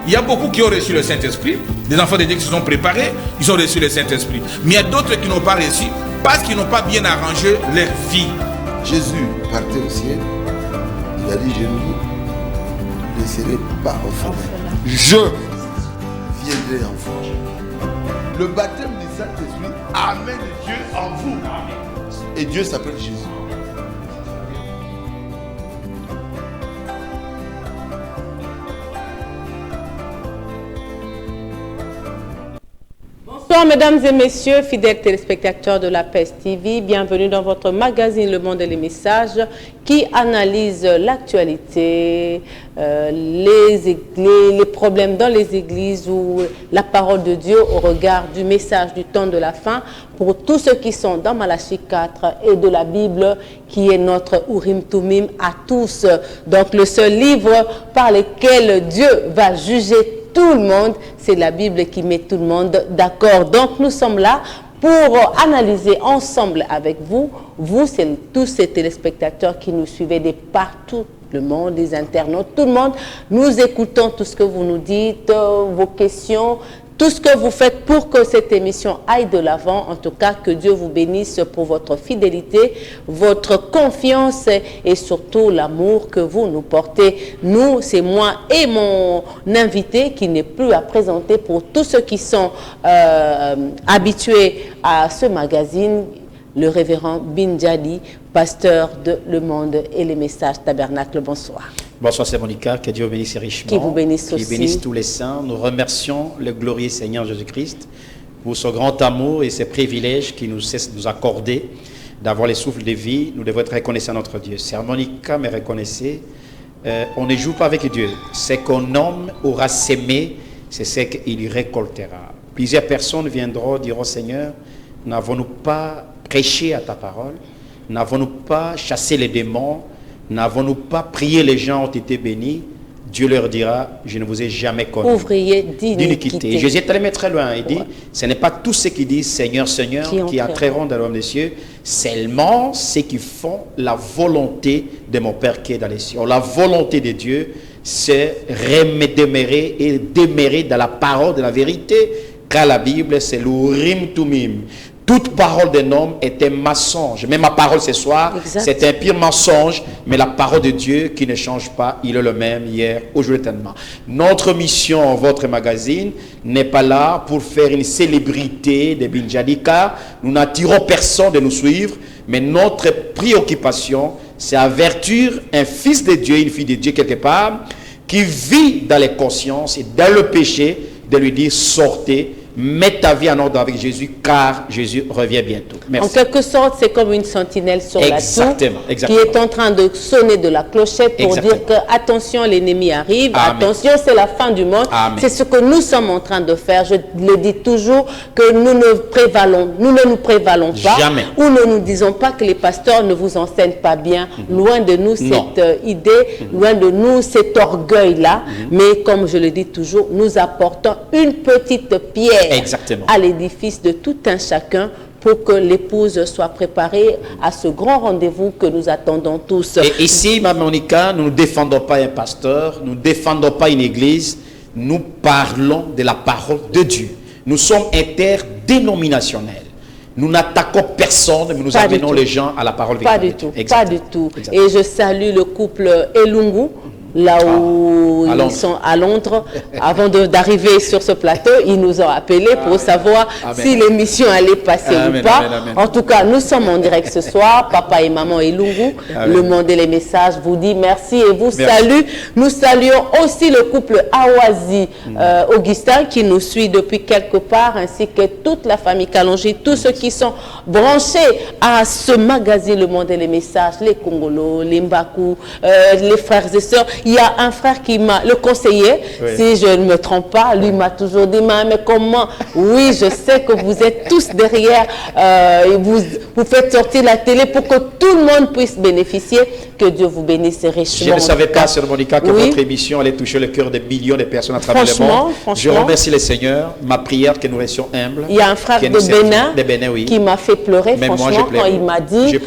Il y a beaucoup qui ont reçu le Saint-Esprit. Des enfants de Dieu qui se sont préparés, ils ont reçu le Saint-Esprit. Mais il y a d'autres qui n'ont pas reçu parce qu'ils n'ont pas bien arrangé leur vie. Jésus partait au ciel. Il a dit, je ne vous laisserai pas orphelin. Je viendrai en vous. Le baptême du Saint-Esprit amène Dieu en vous. Et Dieu s'appelle Jésus. Bonsoir mesdames et messieurs, fidèles téléspectateurs de la PES TV, bienvenue dans votre magazine Le Monde et les Messages qui analyse l'actualité, les problèmes dans les églises ou la parole de Dieu au regard du message du temps de la fin pour tous ceux qui sont dans Malachie 4 et de la Bible qui est notre Urim Tumim à tous. Donc le seul livre par lequel Dieu va juger tout le monde, c'est la Bible qui met tout le monde d'accord. Donc nous sommes là pour analyser ensemble avec vous, c'est tous ces téléspectateurs qui nous suivez de partout le monde, les internautes, tout le monde. Nous écoutons tout ce que vous nous dites, vos questions, tout ce que vous faites pour que cette émission aille de l'avant. En tout cas, que Dieu vous bénisse pour votre fidélité, votre confiance et surtout l'amour que vous nous portez. Nous, c'est moi et mon invité qui n'est plus à présenter pour tous ceux qui sont habitués à ce magazine, le révérend Binjadi, pasteur de Le Monde et les Messages Tabernacle. Bonsoir. Bonsoir, c'est Monica, que Dieu vous bénisse richement. Qui vous bénisse aussi. Qui bénisse tous les saints. Nous remercions le glorieux Seigneur Jésus-Christ pour son grand amour et ses privilèges qu'il nous cesse de nous accorder, d'avoir les souffles de vie. Nous devons être reconnaissants à notre Dieu. C'est Monica, mais reconnaissez, on ne joue pas avec Dieu. Ce qu'un homme aura sémé, c'est ce qu'il récoltera. Plusieurs personnes viendront, diront, Seigneur, n'avons-nous pas prêché à ta parole? N'avons-nous pas chassé les démons? N'avons-nous pas prié, les gens ont été bénis? Dieu leur dira, je ne vous ai jamais connu. Ouvrier d'iniquité. Et Jésus est allé très loin. Il dit, ce n'est pas tous ceux qui disent Seigneur, Seigneur, qui entreront dans le royaume des cieux, seulement ceux qui font la volonté de mon Père qui est dans les cieux. La volonté de Dieu, c'est demeurer et demeurer dans la parole de la vérité, car la Bible, c'est l'Urim Tumim. Toute parole d'un homme est un mensonge. Même ma parole ce soir, c'est un pire mensonge, mais la parole de Dieu qui ne change pas, il est le même hier, aujourd'hui, éternellement. Notre mission, votre magazine, n'est pas là pour faire une célébrité de Binjadi, car nous n'attirons personne de nous suivre, mais notre préoccupation, c'est avertir un fils de Dieu, une fille de Dieu quelque part, qui vit dans les consciences et dans le péché, de lui dire sortez, mets ta vie en ordre avec Jésus, car Jésus revient bientôt. Merci. En quelque sorte, c'est comme une sentinelle sur la tour qui est en train de sonner de la clochette pour dire que attention, l'ennemi arrive, attention, c'est la fin du monde. C'est ce que nous sommes en train de faire. Je le dis toujours que nous ne nous prévalons pas. Jamais. Ou ne nous disons pas que les pasteurs ne vous enseignent pas bien. Loin de nous cette idée, loin de nous cet orgueil-là. Mais comme je le dis toujours, nous apportons une petite pierre à l'édifice de tout un chacun pour que l'épouse soit préparée à ce grand rendez-vous que nous attendons tous. Et ici, Mme Monica, nous ne défendons pas un pasteur, nous ne défendons pas une église, nous parlons de la parole de Dieu. Nous sommes interdénominationnels. Nous n'attaquons personne, mais nous amenons les gens à la parole de Dieu. Pas du tout, pas du tout. Et je salue le couple Elungu, là où ils sont à Londres. Avant d'arriver sur ce plateau, ils nous ont appelés pour savoir si l'émission allait passer ou pas. En tout cas, nous sommes en direct ce soir. Papa et maman Elungu, Le Monde et les Messages vous dit merci et vous salue. Nous saluons aussi le couple Awazi Augustin qui nous suit depuis quelque part, ainsi que toute la famille Kalonji, tous ceux qui sont branchés à ce magazine Le Monde et les Messages, les Congolo, les Mbakou, les frères et sœurs. Il y a un frère qui m'a, le conseiller, si je ne me trompe pas, lui m'a toujours dit, mais comment? Oui, je sais que vous êtes tous derrière, vous faites sortir la télé pour que tout le monde puisse bénéficier. Que Dieu vous bénisse richement. Je ne savais pas, Sœur Monica, que votre émission allait toucher le cœur de millions de personnes à travers le monde. Je remercie le Seigneur. Ma prière, que nous restions humbles. Il y a un frère de Bénin qui m'a fait pleurer, franchement, quand il m'a dit,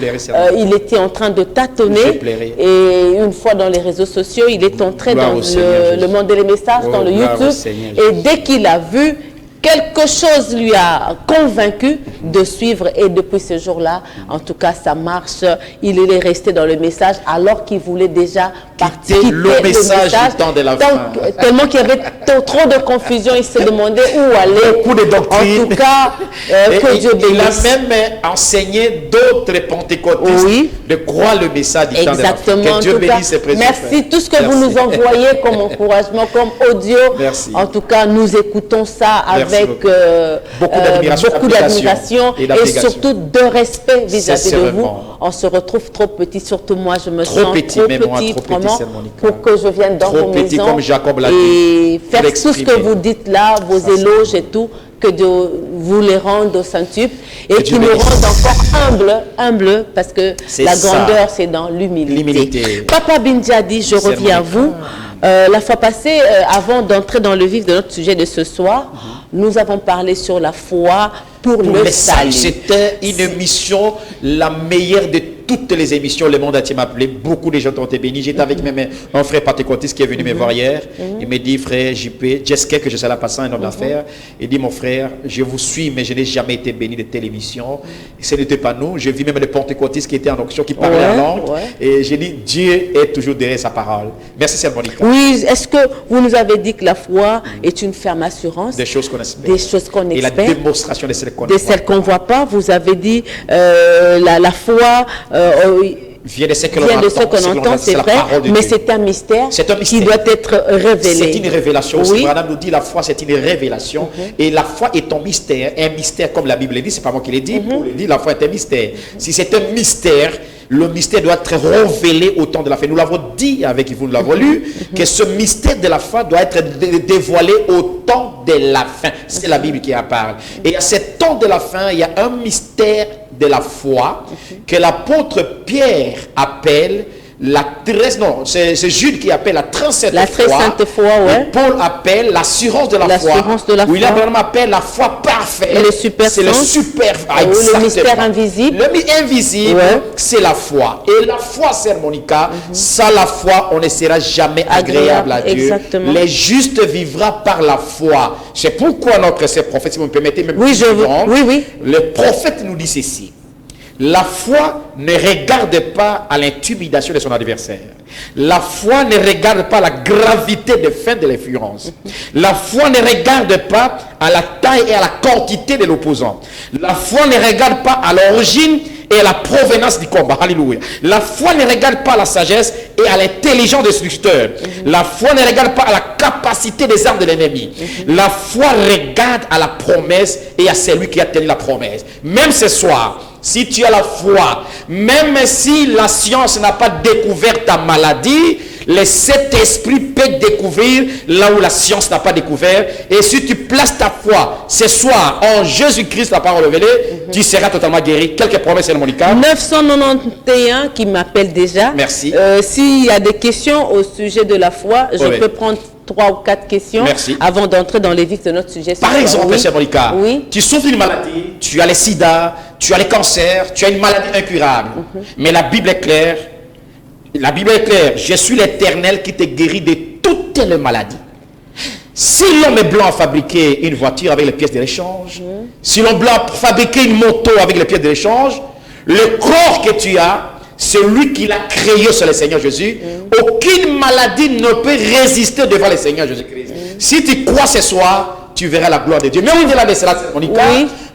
il était en train de tâtonner. Et une fois dans les réseaux sociaux, monsieur, il est entré Gloire dans au Seigneur le monde des messages, dans le gloire au YouTube, Seigneur et dès qu'il a vu, quelque chose lui a convaincu de suivre, et depuis ce jour-là, en tout cas, ça marche. Il est resté dans le message alors qu'il voulait déjà quitter le message du temps de la fin. Tellement qu'il y avait trop de confusion, il se demandait où aller. Beaucoup de doctrines. En tout cas, que Dieu bénisse. Il a même enseigné d'autres pentecôtistes de croire le message du temps de la fin. Que Dieu bénisse ses précieux frères. Merci. Tout ce que vous nous envoyez comme encouragement, comme audio. Merci. En tout cas, nous écoutons ça avec beaucoup d'admiration et surtout de respect vis-à-vis de vous. On se retrouve trop petit, surtout moi, je me sens trop petit, vraiment, pour que je vienne dans vos maisons comme Jacob l'a dit, et faire tout ce que vous dites là, vos éloges et tout, que Dieu vous les rende au centuple et qui nous rende encore humbles, parce que la grandeur, c'est dans l'humilité. Papa Bindjadi, je reviens à vous. La fois passée, avant d'entrer dans le vif de notre sujet de ce soir, nous avons parlé sur la foi pour le salut. C'était une mission la meilleure de toutes les émissions. Le monde entier m'a appelé. Beaucoup de gens ont été bénis. J'étais avec même un frère pentecôtiste qui est venu me voir hier. Il me dit, frère JP, Jessica, que je sais là passant, un homme d'affaires. Il dit, mon frère, je vous suis, mais je n'ai jamais été béni de telle émission. Ce n'était pas nous. Je vis même des pentecôtistes qui étaient en onction, qui parlaient en langue. Et j'ai dit, Dieu est toujours derrière sa parole. Merci, Sœur Monica. Oui, est-ce que vous nous avez dit que la foi est une ferme assurance? Des choses qu'on espère. Des choses qu'on espère. Et la démonstration de celles qu'on ne voit pas. Vous avez dit la foi vient de ce que l'on entend, c'est vrai, mais c'est un mystère qui doit être révélé. C'est une révélation aussi. Madame nous dit la foi, c'est une révélation. Et la foi est un mystère comme la Bible dit, c'est pas moi qui l'ai dit, Paul dit, la foi est un mystère. Si c'est un mystère, le mystère doit être révélé au temps de la fin. Nous l'avons dit avec vous, nous l'avons lu, que ce mystère de la foi doit être dévoilé au temps de la fin. C'est la Bible qui en parle. Et à ce temps de la fin, il y a un mystère de la foi que l'apôtre Pierre appelle c'est Jude qui appelle la très sainte foi. Paul appelle l'assurance de la foi. William appelle la foi parfaite. C'est le super. Le mystère invisible. Le invisible, c'est la foi. Et la foi, Sœur Monica, sans la foi, on ne sera jamais agréable à Dieu. Exactement. Les justes vivra par la foi. C'est pourquoi notre prophète, si vous me permettez, même le prophète nous dit ceci. La foi ne regarde pas à l'intimidation de son adversaire. La foi ne regarde pas à la gravité des fins de l'influence. La foi ne regarde pas à la taille et à la quantité de l'opposant. La foi ne regarde pas à l'origine et à la provenance du combat. Alléluia. La foi ne regarde pas à la sagesse et à l'intelligence des instructeurs. La foi ne regarde pas à la capacité des armes de l'ennemi. La foi regarde à la promesse et à celui qui a tenu la promesse. Même ce soir, si tu as la foi, même si la science n'a pas découvert ta maladie, le Saint-Esprit peut découvrir là où la science n'a pas découvert. Et si tu places ta foi ce soir en Jésus-Christ, la parole révélée, tu seras totalement guéri. Quelques promesses, Monica. 991 qui m'appelle déjà. Merci. S'il y a des questions au sujet de la foi, je peux prendre 3 ou 4 questions avant d'entrer dans les vifs de notre sujet. Par exemple, Sœur Monica, tu souffres d'une maladie, tu as le sida, tu as le cancer, tu as une maladie incurable. Mais la Bible est claire. La Bible est claire. Je suis l'Éternel qui te guérit de toutes les maladies. Si l'homme est blanc a fabriqué une voiture avec les pièces de l'échange, si l'homme blanc a fabriqué une moto avec les pièces de l'échange, le corps que tu as, c'est lui qui l'a créé, c'est le Seigneur Jésus. Aucune maladie ne peut résister devant le Seigneur Jésus-Christ. Si tu crois ce soir, tu verras la gloire de Dieu. Mais au-delà de cela, Monica,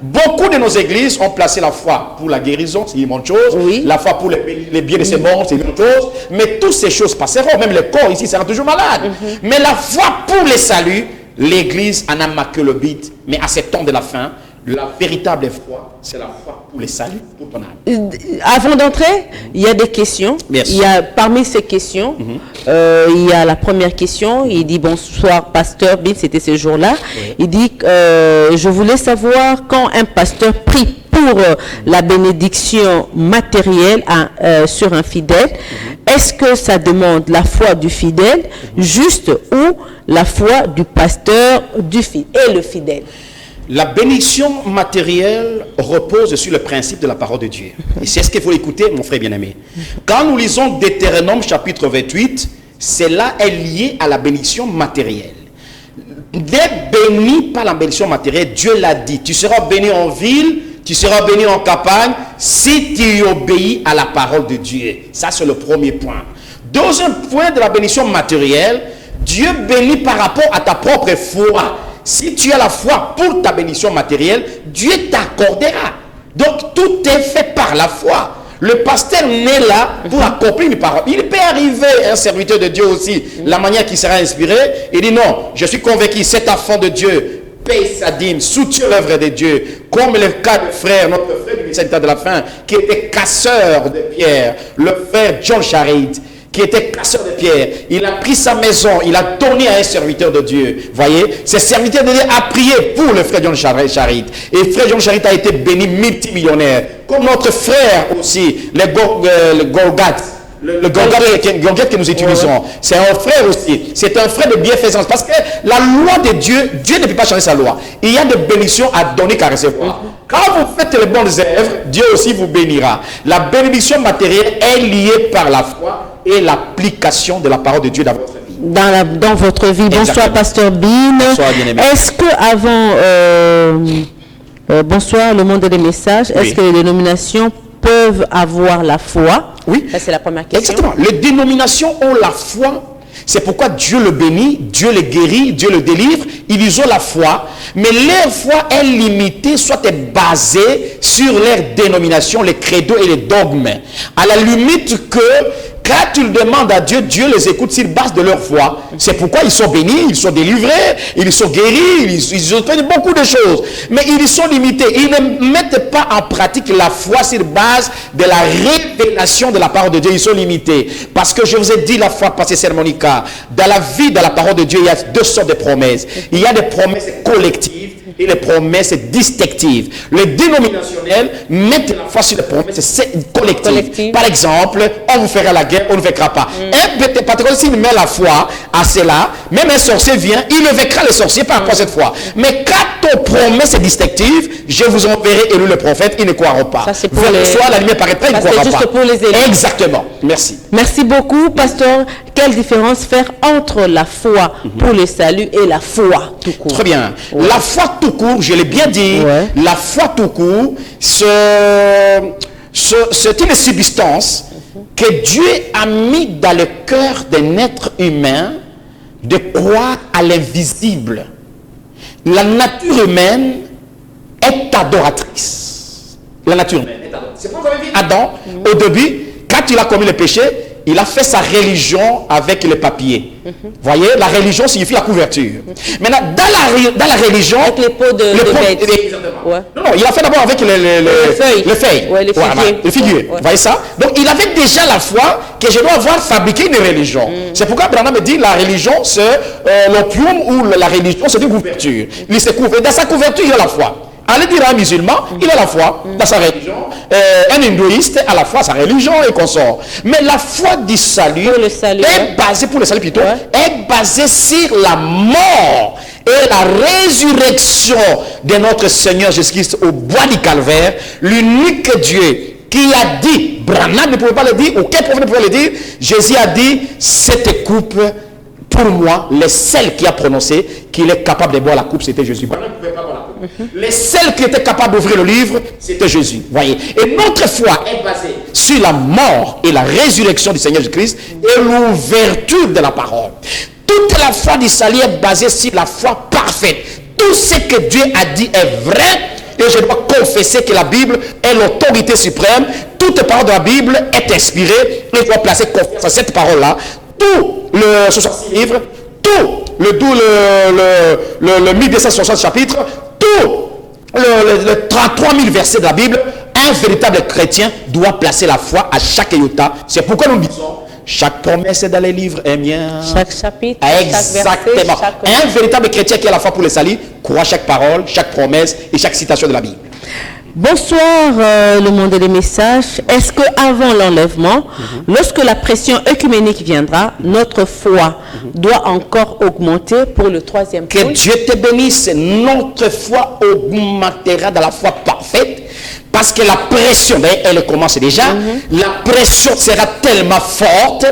beaucoup de nos églises ont placé la foi pour la guérison, c'est une bonne chose. La foi pour les biens de ces morts, c'est une bonne chose. Mais toutes ces choses passeront. Même le corps ici sera toujours malade. Mais la foi pour le salut, l'église en a marqué le but. Mais à ce temps de la fin, la véritable foi, c'est la foi pour le salut, pour ton âme. Avant d'entrer, il y a des questions. Merci. Il y a, parmi ces questions, il y a la première question. Il dit, bonsoir, pasteur Bill, c'était ce jour-là. Il dit, je voulais savoir quand un pasteur prie pour la bénédiction matérielle sur un fidèle, est-ce que ça demande la foi du fidèle juste ou la foi du pasteur et le fidèle? La bénédiction matérielle repose sur le principe de la parole de Dieu. Et c'est ce qu'il faut écouter, mon frère bien-aimé. Quand nous lisons Deutéronome chapitre 28, cela est lié à la bénédiction matérielle. D'être béni par la bénédiction matérielle, Dieu l'a dit. Tu seras béni en ville, tu seras béni en campagne, si tu obéis à la parole de Dieu. Ça, c'est le premier point. Deuxième point de la bénédiction matérielle, Dieu bénit par rapport à ta propre foi. Si tu as la foi pour ta bénédiction matérielle, Dieu t'accordera. Donc, tout est fait par la foi. Le pasteur n'est là pour accomplir une parole. Il peut arriver, un serviteur de Dieu aussi, la manière qui sera inspirée. Il dit non, je suis convaincu, cet enfant de Dieu paye sa dîme, soutient l'œuvre de Dieu. Comme le cas de frère, notre frère du ministère de la fin, qui était casseur de pierre, le frère John Charit, qui était casseur de pierre, il a pris sa maison, il a donné à un serviteur de Dieu. Voyez, ce serviteur de Dieu a prié pour le frère John Charit. Et frère John Charit a été béni multimillionnaire. Comme notre frère aussi, le Golgat. Le Golgat que nous utilisons, c'est un frère aussi. C'est un frère de bienfaisance. Parce que la loi de Dieu, Dieu ne peut pas changer sa loi. Il y a des bénédictions à donner qu'à recevoir. Quand vous faites les bonnes œuvres, Dieu aussi vous bénira. La bénédiction matérielle est liée par la foi et l'application de la parole de Dieu dans votre vie. Dans votre vie. Bonsoir, exactement. Pasteur Bin. Bonsoir, bien-aimé. Est-ce que avant... bonsoir, le monde des messages. Oui. Est-ce que les dénominations peuvent avoir la foi? Oui. Ça, c'est la première question. Exactement. Les dénominations ont la foi. C'est pourquoi Dieu le bénit, Dieu le guérit, Dieu le délivre. Ils ont la foi. Mais leur foi est limitée, soit est basée sur leur dénomination, les credos et les dogmes. À la limite que quand tu demandes à Dieu, Dieu les écoute sur base de leur foi. C'est pourquoi ils sont bénis, ils sont délivrés, ils sont guéris, ils ont fait beaucoup de choses. Mais ils sont limités. Ils ne mettent pas en pratique la foi sur base de la révélation de la parole de Dieu. Ils sont limités. Parce que je vous ai dit la fois passée, Sœur Monica, dans la vie, dans la parole de Dieu, il y a deux sortes de promesses. Il y a des promesses collectives et les promesses distinctives. Les dénominationnels mettent la foi sur les promesses collectives. Par exemple, on vous fera la guerre, on ne vaincra pas. Un pentecôtiste, s'il met la foi à cela, même un sorcier vient, il ne vaincra les sorciers par rapport à cette foi. Mais quand ton promesse est distinctive, je vous enverrai élu le prophète, ils ne croiront pas. Ça, c'est pour les... Soit la lumière paraîtra, ils ne croiront pas. C'est juste pour les élus. Exactement. Merci. Merci beaucoup, pasteur. Quelle différence faire entre la foi pour le salut et la foi tout court? Très bien. Ouais. La foi tout court, je l'ai bien dit, la foi tout court, c'est une substance que Dieu a mis dans le cœur d'un être humain de croire à l'invisible. La nature humaine est adoratrice. La nature humaine est adoratrice. C'est pourquoi vous avez vu Adam, au début, quand il a commis le péché, il a fait sa religion avec les papiers. Voyez, la religion signifie la couverture. Maintenant, dans la religion... Avec les peaux de bêtes. Ouais. Non, il a fait d'abord avec les feuilles. Ouais, les figuiers. Voilà, les figuiers. Vous voyez ça? Donc, il avait déjà la foi que je dois avoir fabriqué une religion. C'est pourquoi Branham me dit la religion, c'est l'opium ou la religion, c'est une couverture. Il se couvre. Et dans sa couverture, il a la foi. Allez dire à un musulman, il a la foi dans sa religion. Un hindouiste a la foi, sa religion et consort. Mais la foi du salut, est basée, pour le salut plutôt, est basée sur la mort et la résurrection de notre Seigneur Jésus-Christ au bois du Calvaire, l'unique Dieu qui a dit, Branham ne pouvait pas le dire, aucun prophète ne pouvait le dire, Jésus a dit, cette coupe, pour moi, le seul qui a prononcé qu'il est capable de boire la coupe, c'était Jésus. Branham ne pouvait pas boire la coupe. Le seul qui était capable d'ouvrir le livre, c'était Jésus. Voyez. Et notre foi est basée sur la mort et la résurrection du Seigneur Jésus-Christ et l'ouverture de la parole. Toute la foi du salut est basée sur la foi parfaite. Tout ce que Dieu a dit est vrai. Et je dois confesser que la Bible est l'autorité suprême. Toute parole de la Bible est inspirée. Et je dois placer confiance à cette parole-là. Tout le 66 livres, tout le 1260 chapitres, tout le 33 000 versets de la Bible, un véritable chrétien doit placer la foi à chaque iota. C'est pourquoi nous disons, chaque promesse dans les livres est mien. Chaque chapitre, exactement. Chaque verset, un véritable chrétien qui a la foi pour le salut, croit chaque parole, chaque promesse et chaque citation de la Bible. Bonsoir, le monde des messages. Est-ce que avant l'enlèvement, lorsque la pression œcuménique viendra, notre foi doit encore augmenter pour le troisième point? Que Dieu te bénisse. Notre foi augmentera dans la foi parfaite. Parce que la pression, elle commence déjà. La pression sera tellement forte.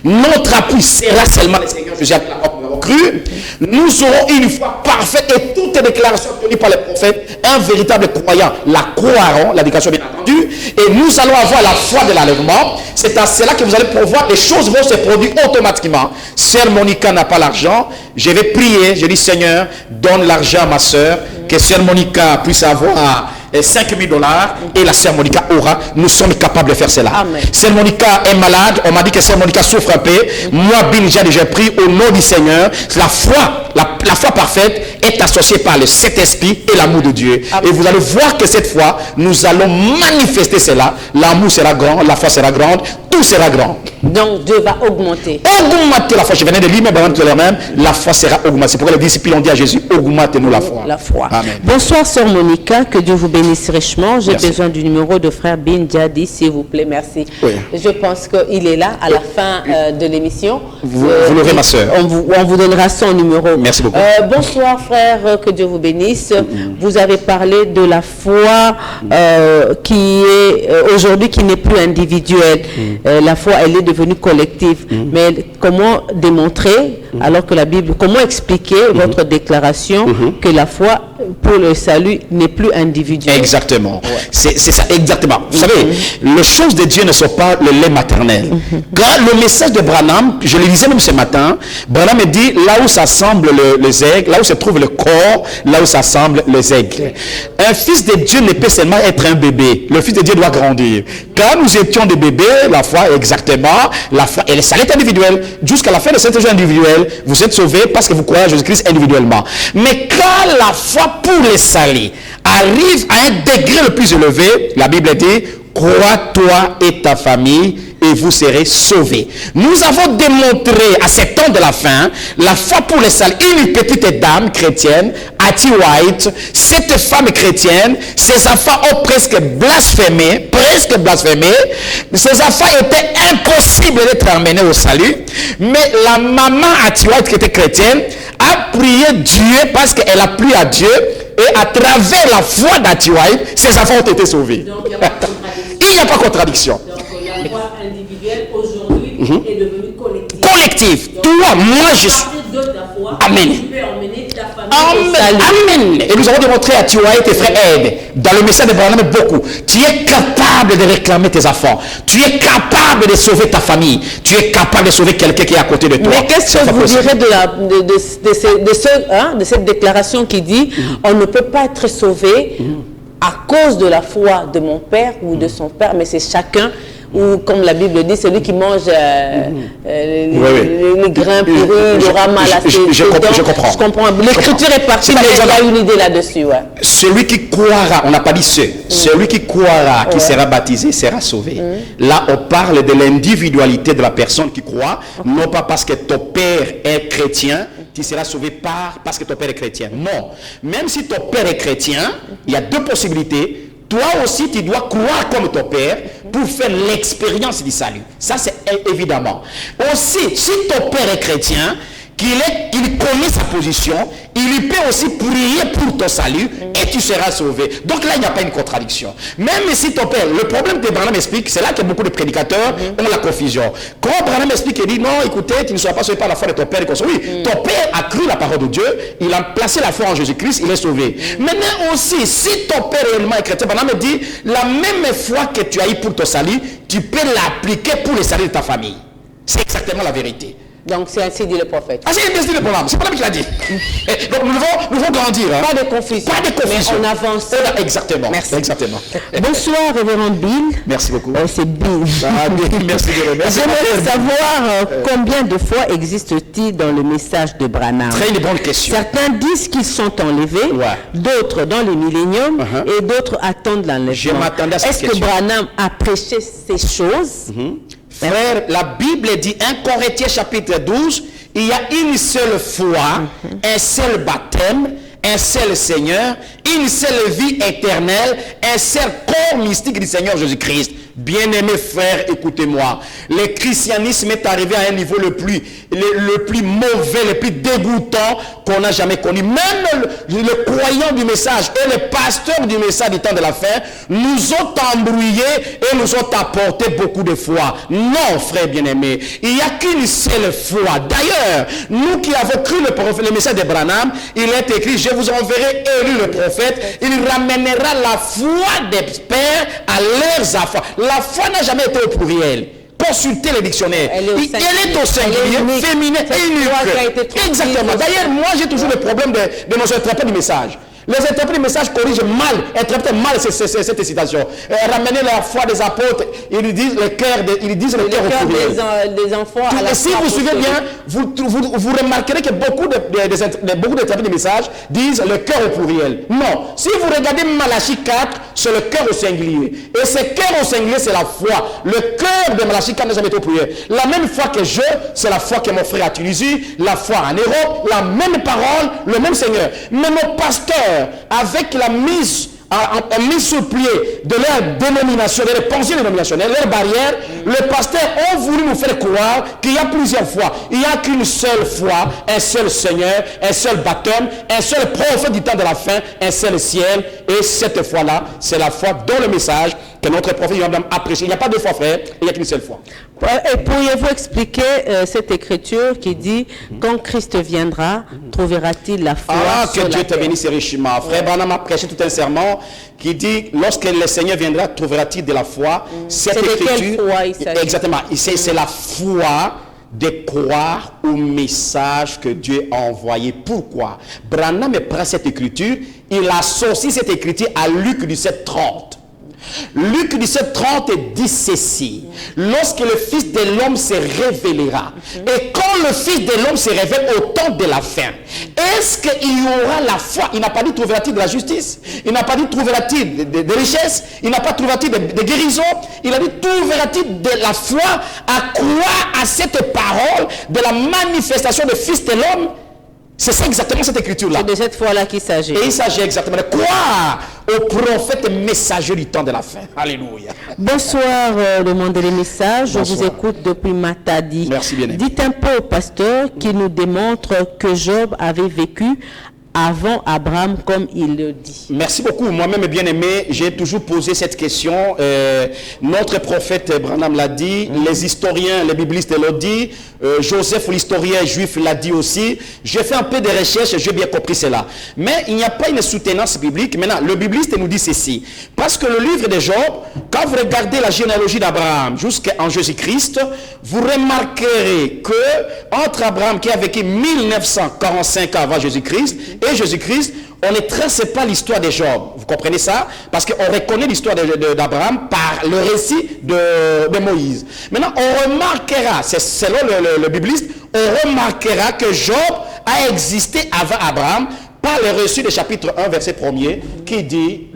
notre appui sera seulement le Seigneur Jésus avec la foi que nous avons cru. Nous aurons une foi parfaite et toutes les déclarations tenues par les prophètes, un véritable croyant la croiront, la déclaration bien entendue, et nous allons avoir la foi de l'enlèvement. C'est à cela que vous allez pouvoir, les choses vont se produire automatiquement. Sœur Monica n'a pas l'argent, je vais prier, je dis Seigneur, donne l'argent à ma sœur, que Sœur Monica puisse avoir 5 000 $ et la sœur Monica aura. Nous sommes capables de faire cela. Sœur Monica est malade. On m'a dit que Sœur Monica souffre un peu. Moi, Bill, j'ai pris au nom du Seigneur. La foi parfaite est associée par le Saint-Esprit et l'amour de Dieu. Amen. Et vous allez voir que cette fois, nous allons manifester cela. L'amour sera grand, la foi sera grande, tout sera grand. Donc Dieu va augmenter. Augmenter la foi. Je venais de lire, mais la foi sera augmentée. C'est pourquoi les disciples ont dit à Jésus, augmentez-nous la foi. La foi. Amen. Bonsoir, Sœur Monica. Que Dieu vous bénisse richement. J'ai besoin du numéro de frère Bin Jadi, s'il vous plaît. Merci. Oui. Je pense qu'il est là à la fin de l'émission. Vous l'aurez, ma sœur. On vous donnera son numéro. Merci beaucoup. Bonsoir, frère. Que Dieu vous bénisse. Vous avez parlé de la foi qui est aujourd'hui, qui n'est plus individuelle. La foi, elle est devenue collective. Mais comment démontrer, alors que la Bible, comment expliquer votre déclaration que la foi pour le salut n'est plus individuelle? Exactement. Ouais. C'est ça, exactement. Vous savez, les choses de Dieu ne sont pas le lait maternel. Quand le message de Branham, je le lisais même ce matin, Branham me dit, là où s'assemblent les aigles, là où se trouve le corps, là où s'assemblent les aigles. Un fils de Dieu ne peut seulement être un bébé. Le fils de Dieu doit grandir. Quand nous étions des bébés, la foi, exactement, la foi, et le salut est individuel. Jusqu'à la fin de cette journée individuelle, vous êtes sauvés parce que vous croyez à Jésus-Christ individuellement. Mais quand la foi pour les salis arrive à un degré le plus élevé, la Bible dit, crois toi et ta famille et vous serez sauvés. Nous avons démontré à ces temps de la fin, la foi pour les salis. Une petite dame chrétienne, Hattie White, cette femme chrétienne, ses enfants ont presque blasphémé. Ses enfants étaient impossibles d'être emmenés au salut. Mais la maman Hattie White, qui était chrétienne, a prié Dieu parce qu'elle a prié à Dieu. Et à travers la foi d'Hattie White, ses enfants ont été sauvés. Donc, il n'y a pas de contradiction. Donc, la foi individuelle aujourd'hui est devenue collective. Collective. Donc, toi, moi, je suis. Amen. Amen. Et nous avons démontré à Hattie White et frère Ed, dans le message de Branham beaucoup, tu es capable de réclamer tes enfants. Tu es capable de sauver ta famille. Tu es capable de sauver quelqu'un qui est à côté de toi. Mais qu'est-ce que vous direz de cette déclaration qui dit on ne peut pas être sauvé à cause de la foi de mon père ou de son père, mais c'est chacun, ou comme la Bible dit, celui qui mange les grains pourris, le rat mal assez. Je comprends. Je comprends. L'écriture est partie, mais il y a une idée là-dessus. Ouais. Celui qui croira, on n'a pas dit celui qui croira, qui sera baptisé, sera sauvé. Là, on parle de l'individualité de la personne qui croit, non pas parce que ton père est chrétien, tu seras sauvé parce que ton père est chrétien. Non. Même si ton père est chrétien, il y a deux possibilités. Toi aussi, tu dois croire comme ton père pour faire l'expérience du salut. Ça, c'est évidemment. Aussi, si ton père est chrétien, qu'il connaît sa position, il peut aussi prier pour ton salut et tu seras sauvé. Donc là, il n'y a pas une contradiction. Même si ton père, le problème que Branham explique, c'est là que beaucoup de prédicateurs ont la confusion. Quand Branham explique, il dit non, écoutez, tu ne seras pas sauvé par la foi de ton père. Oui, ton père a cru la parole de Dieu, il a placé la foi en Jésus-Christ, il est sauvé. Maintenant aussi, si ton père réellement est chrétien, Branham dit, la même foi que tu as eue pour ton salut, tu peux l'appliquer pour le salut de ta famille. C'est exactement la vérité. Donc c'est ainsi dit le prophète. Ah, c'est ainsi dit le prophète. C'est pas lui qui l'a dit. Donc nous devons grandir. Hein. Pas de confusion. Pas de confusion. Mais on avance. Exactement. Merci. Exactement. Bonsoir, révérend Bill. Merci beaucoup. C'est Bill. Ah, merci. J'aimerais savoir combien de fois existe-t-il dans le message de Branham. Très bonne question. Certains disent qu'ils sont enlevés, d'autres dans le millénium et d'autres attendent l'enlèvement. Je m'attendais à cette question. Est-ce que Branham a prêché ces choses? Frère, la Bible dit 1 Corinthiens chapitre 12, il y a une seule foi, un seul baptême, un seul Seigneur une seule vie éternelle, un seul corps mystique du Seigneur Jésus-Christ. Bien-aimés frères, écoutez-moi. Le christianisme est arrivé à un niveau le plus mauvais, le plus dégoûtant qu'on n'a jamais connu. Même le croyant du message et le pasteur du message du temps de la fin nous ont embrouillés et nous ont apporté beaucoup de foi. Non, frères bien-aimés, il n'y a qu'une seule foi. D'ailleurs, nous qui avons cru le message de Branham, il est écrit, je vous enverrai Élie le prophète, il ramènera la foi des pères à leurs enfants. La foi n'a jamais été au pluriel. Consultez les dictionnaires. Elle est au singulier, féminin et unique. Exactement. D'ailleurs, moi, j'ai toujours le problème de nos interprètes du message. Les interprètes du message corrigent mal, interprètent mal cette citation. Ramener la foi des apôtres, ils disent le cœur au pluriel. Des enfants à la si vous suivez bien, vous remarquerez que beaucoup d'interprètes du message disent le cœur au pluriel. Non. Si vous regardez Malachie 4, c'est le cœur au singulier. Et ce cœur au singulier, c'est la foi. Le cœur de Malachie 4 n'a jamais été au pluriel. La même foi que je, c'est la foi que mon frère a Tunisie, la foi en Europe, la même parole, le même Seigneur. Mais nos pasteurs, avec la mise sur pied de leur dénomination, de leur pensée dénominationnelle, leur barrière, les pasteurs ont voulu nous faire croire qu'il y a plusieurs fois. Il n'y a qu'une seule foi, un seul Seigneur, un seul baptême, un seul prophète du temps de la fin, un seul ciel. Et cette foi-là, c'est la foi dans le message que notre prophète a prêché. Il n'y a pas deux fois, frère, il n'y a qu'une seule foi. Et pourriez-vous expliquer cette écriture qui dit quand Christ viendra, trouvera-t-il la foi sur que Dieu la te terre? bénisse richement. Frère Branham a prêché tout un serment qui dit lorsque le Seigneur viendra, trouvera-t-il de la foi? Cette écriture, de quelle foi il s'agit? Exactement. C'est la foi de croire au message que Dieu a envoyé. Pourquoi? Branham prend cette écriture, il associe cette écriture à Luc 17:30. Luc 17:30 dit ceci: lorsque le Fils de l'homme se révélera, et quand le Fils de l'homme se révèle au temps de la fin, est-ce qu'il y aura la foi? Il n'a pas dit trouvera-t-il de la justice, il n'a pas dit trouvera-t-il de richesse, il n'a pas trouvera-t-il de guérison, il a dit trouvera-t-il de la foi à croire à cette parole de la manifestation du Fils de l'homme? C'est ça exactement cette écriture-là. C'est de cette foi-là qu'il s'agit. Et il s'agit exactement de croire au prophète messager du temps de la fin. Alléluia. Bonsoir le monde des messages. Bonsoir. Je vous écoute depuis Matadi. Merci bien. Dites un peu au pasteur qui nous démontre que Job avait vécu avant Abraham, comme il le dit. Merci beaucoup. Moi-même, bien aimé, j'ai toujours posé cette question. Notre prophète Branham l'a dit, les historiens, les biblistes l'ont dit, Joseph, l'historien juif, l'a dit aussi. J'ai fait un peu de recherche et j'ai bien compris cela. Mais il n'y a pas une soutenance biblique. Maintenant, le bibliste nous dit ceci. Parce que le livre de Job, quand vous regardez la généalogie d'Abraham jusqu'en Jésus-Christ, vous remarquerez que entre Abraham qui a vécu 1945 ans avant Jésus-Christ et Jésus-Christ, on ne trace pas l'histoire de Job. Vous comprenez ça? Parce qu'on reconnaît l'histoire d'Abraham par le récit de Moïse. Maintenant, on remarquera, c'est selon le bibliste, on remarquera que Job a existé avant Abraham par le récit de chapitre 1, verset 1er, qui dit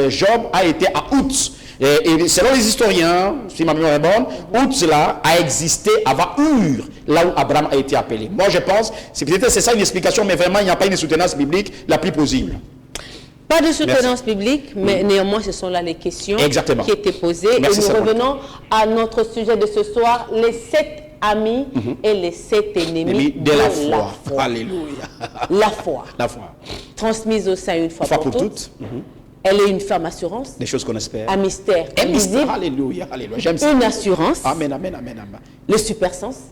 Job a été à Uz. Et selon les historiens, si ma mémoire est bonne, Uz là a existé avant Ur, là où Abraham a été appelé. Moi je pense, c'est peut-être c'est ça une explication, mais vraiment il n'y a pas une soutenance biblique la plus plausible. Pas de soutenance biblique, mais néanmoins ce sont là les questions Exactement. qui étaient posées. Merci, et nous revenons à notre sujet de ce soir, les 7 amis et les 7 ennemis de la foi. Alléluia. La foi. La foi. Transmise au sein une fois pour toutes. Elle est une ferme assurance. Des choses qu'on espère. Un mystère invisible. Alléluia, alléluia. J'aime ça. Une assurance. Amen, amen, amen, amen. Le supersens.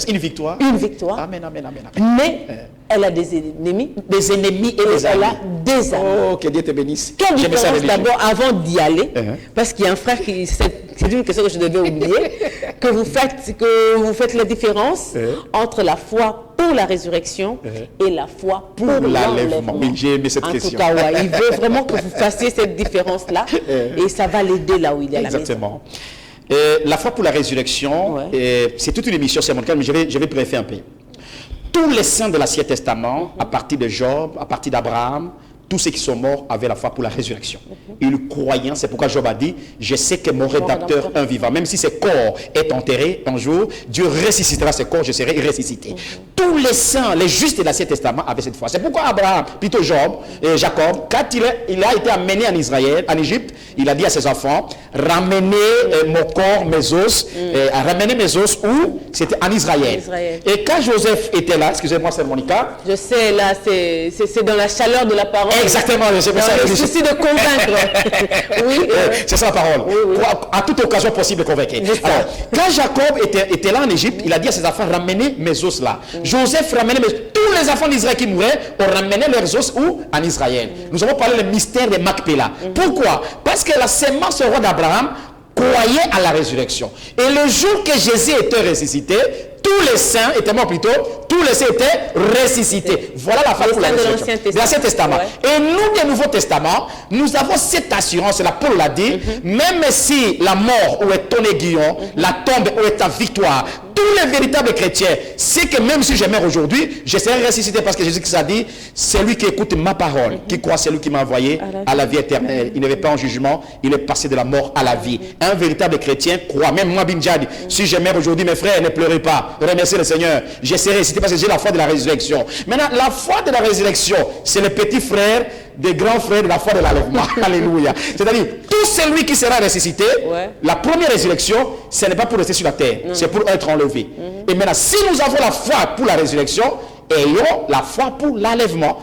Une victoire. Une victoire. Amen, amen, amen, amen. Mais elle a des ennemis. Des ennemis et des amis. Elle a des amis. Oh, que Dieu te bénisse. Quelle différence d'abord avant d'y aller, parce qu'il y a un frère qui, c'est une question que je devais oublier, que vous faites la différence entre la foi pour la résurrection et la foi pour l'enlèvement. J'ai aimé cette question. En tout cas, ouais, il veut vraiment que vous fassiez cette différence-là et ça va l'aider là où il y a la maison. Exactement. La foi pour la résurrection, c'est toute une émission, c'est mon cas, mais je vais briefer un peu. Tous les saints de l'Ancien Testament, à partir de Job, à partir d'Abraham, tous ceux qui sont morts avaient la foi pour la résurrection. Ils croyaient, c'est pourquoi Job a dit, je sais que mon rédacteur un vivant, même si ce corps est enterré un jour, Dieu ressuscitera ce corps, je serai ressuscité. Tous les saints, les justes de l'Ancien Testament avaient cette foi. C'est pourquoi Abraham, plutôt Job et Jacob, quand il a été amené en Israël, en Égypte, il a dit à ses enfants, ramenez mon corps, mes os, ramenez mes os où? C'était en Israël. Et quand Joseph était là, excusez-moi, c'est Monica. Je sais, là, c'est dans la chaleur de la parole. Exactement, je sais pas ça. Le souci de convaincre. Oui. C'est ça la parole. À toute occasion possible de convaincre. Alors, quand Jacob était là en Égypte, il a dit à ses enfants, ramenez mes os là. Joseph ramenait tous les enfants d'Israël qui mouraient, ont ramené leurs os où? En Israël. Nous avons parlé du mystère de Macpéla. Pourquoi? Parce que la sémence roi d'Abraham croyait à la résurrection. Et le jour que Jésus était ressuscité, tous les saints étaient morts plutôt, tous les saints étaient ressuscités. Voilà la foi pour la résurrection. De l'Ancien Testament. Et nous, du Nouveau Testament, nous avons cette assurance, et la Paul l'a dit, même si la mort où est ton aiguillon, la tombe où est ta victoire, tous les véritables chrétiens, c'est que même si je meurs aujourd'hui, je serai ressuscité parce que Jésus a dit, c'est lui qui écoute ma parole, qui croit celui qui m'a envoyé à la vie éternelle. Il n'est pas en jugement, il est passé de la mort à la vie. Un véritable chrétien croit, même moi, Binjadi, si je meurs aujourd'hui, mes frères, ne pleurez pas, remerciez le Seigneur, je serai ressuscité parce que j'ai la foi de la résurrection. Maintenant, la foi de la résurrection, c'est le petit frère des grands frères de la foi de l'enlèvement. Alléluia. C'est-à-dire, tout celui qui sera ressuscité, la première résurrection, ce n'est pas pour rester sur la terre, c'est pour être enlevé. Et maintenant, si nous avons la foi pour la résurrection, ayons la foi pour l'enlèvement.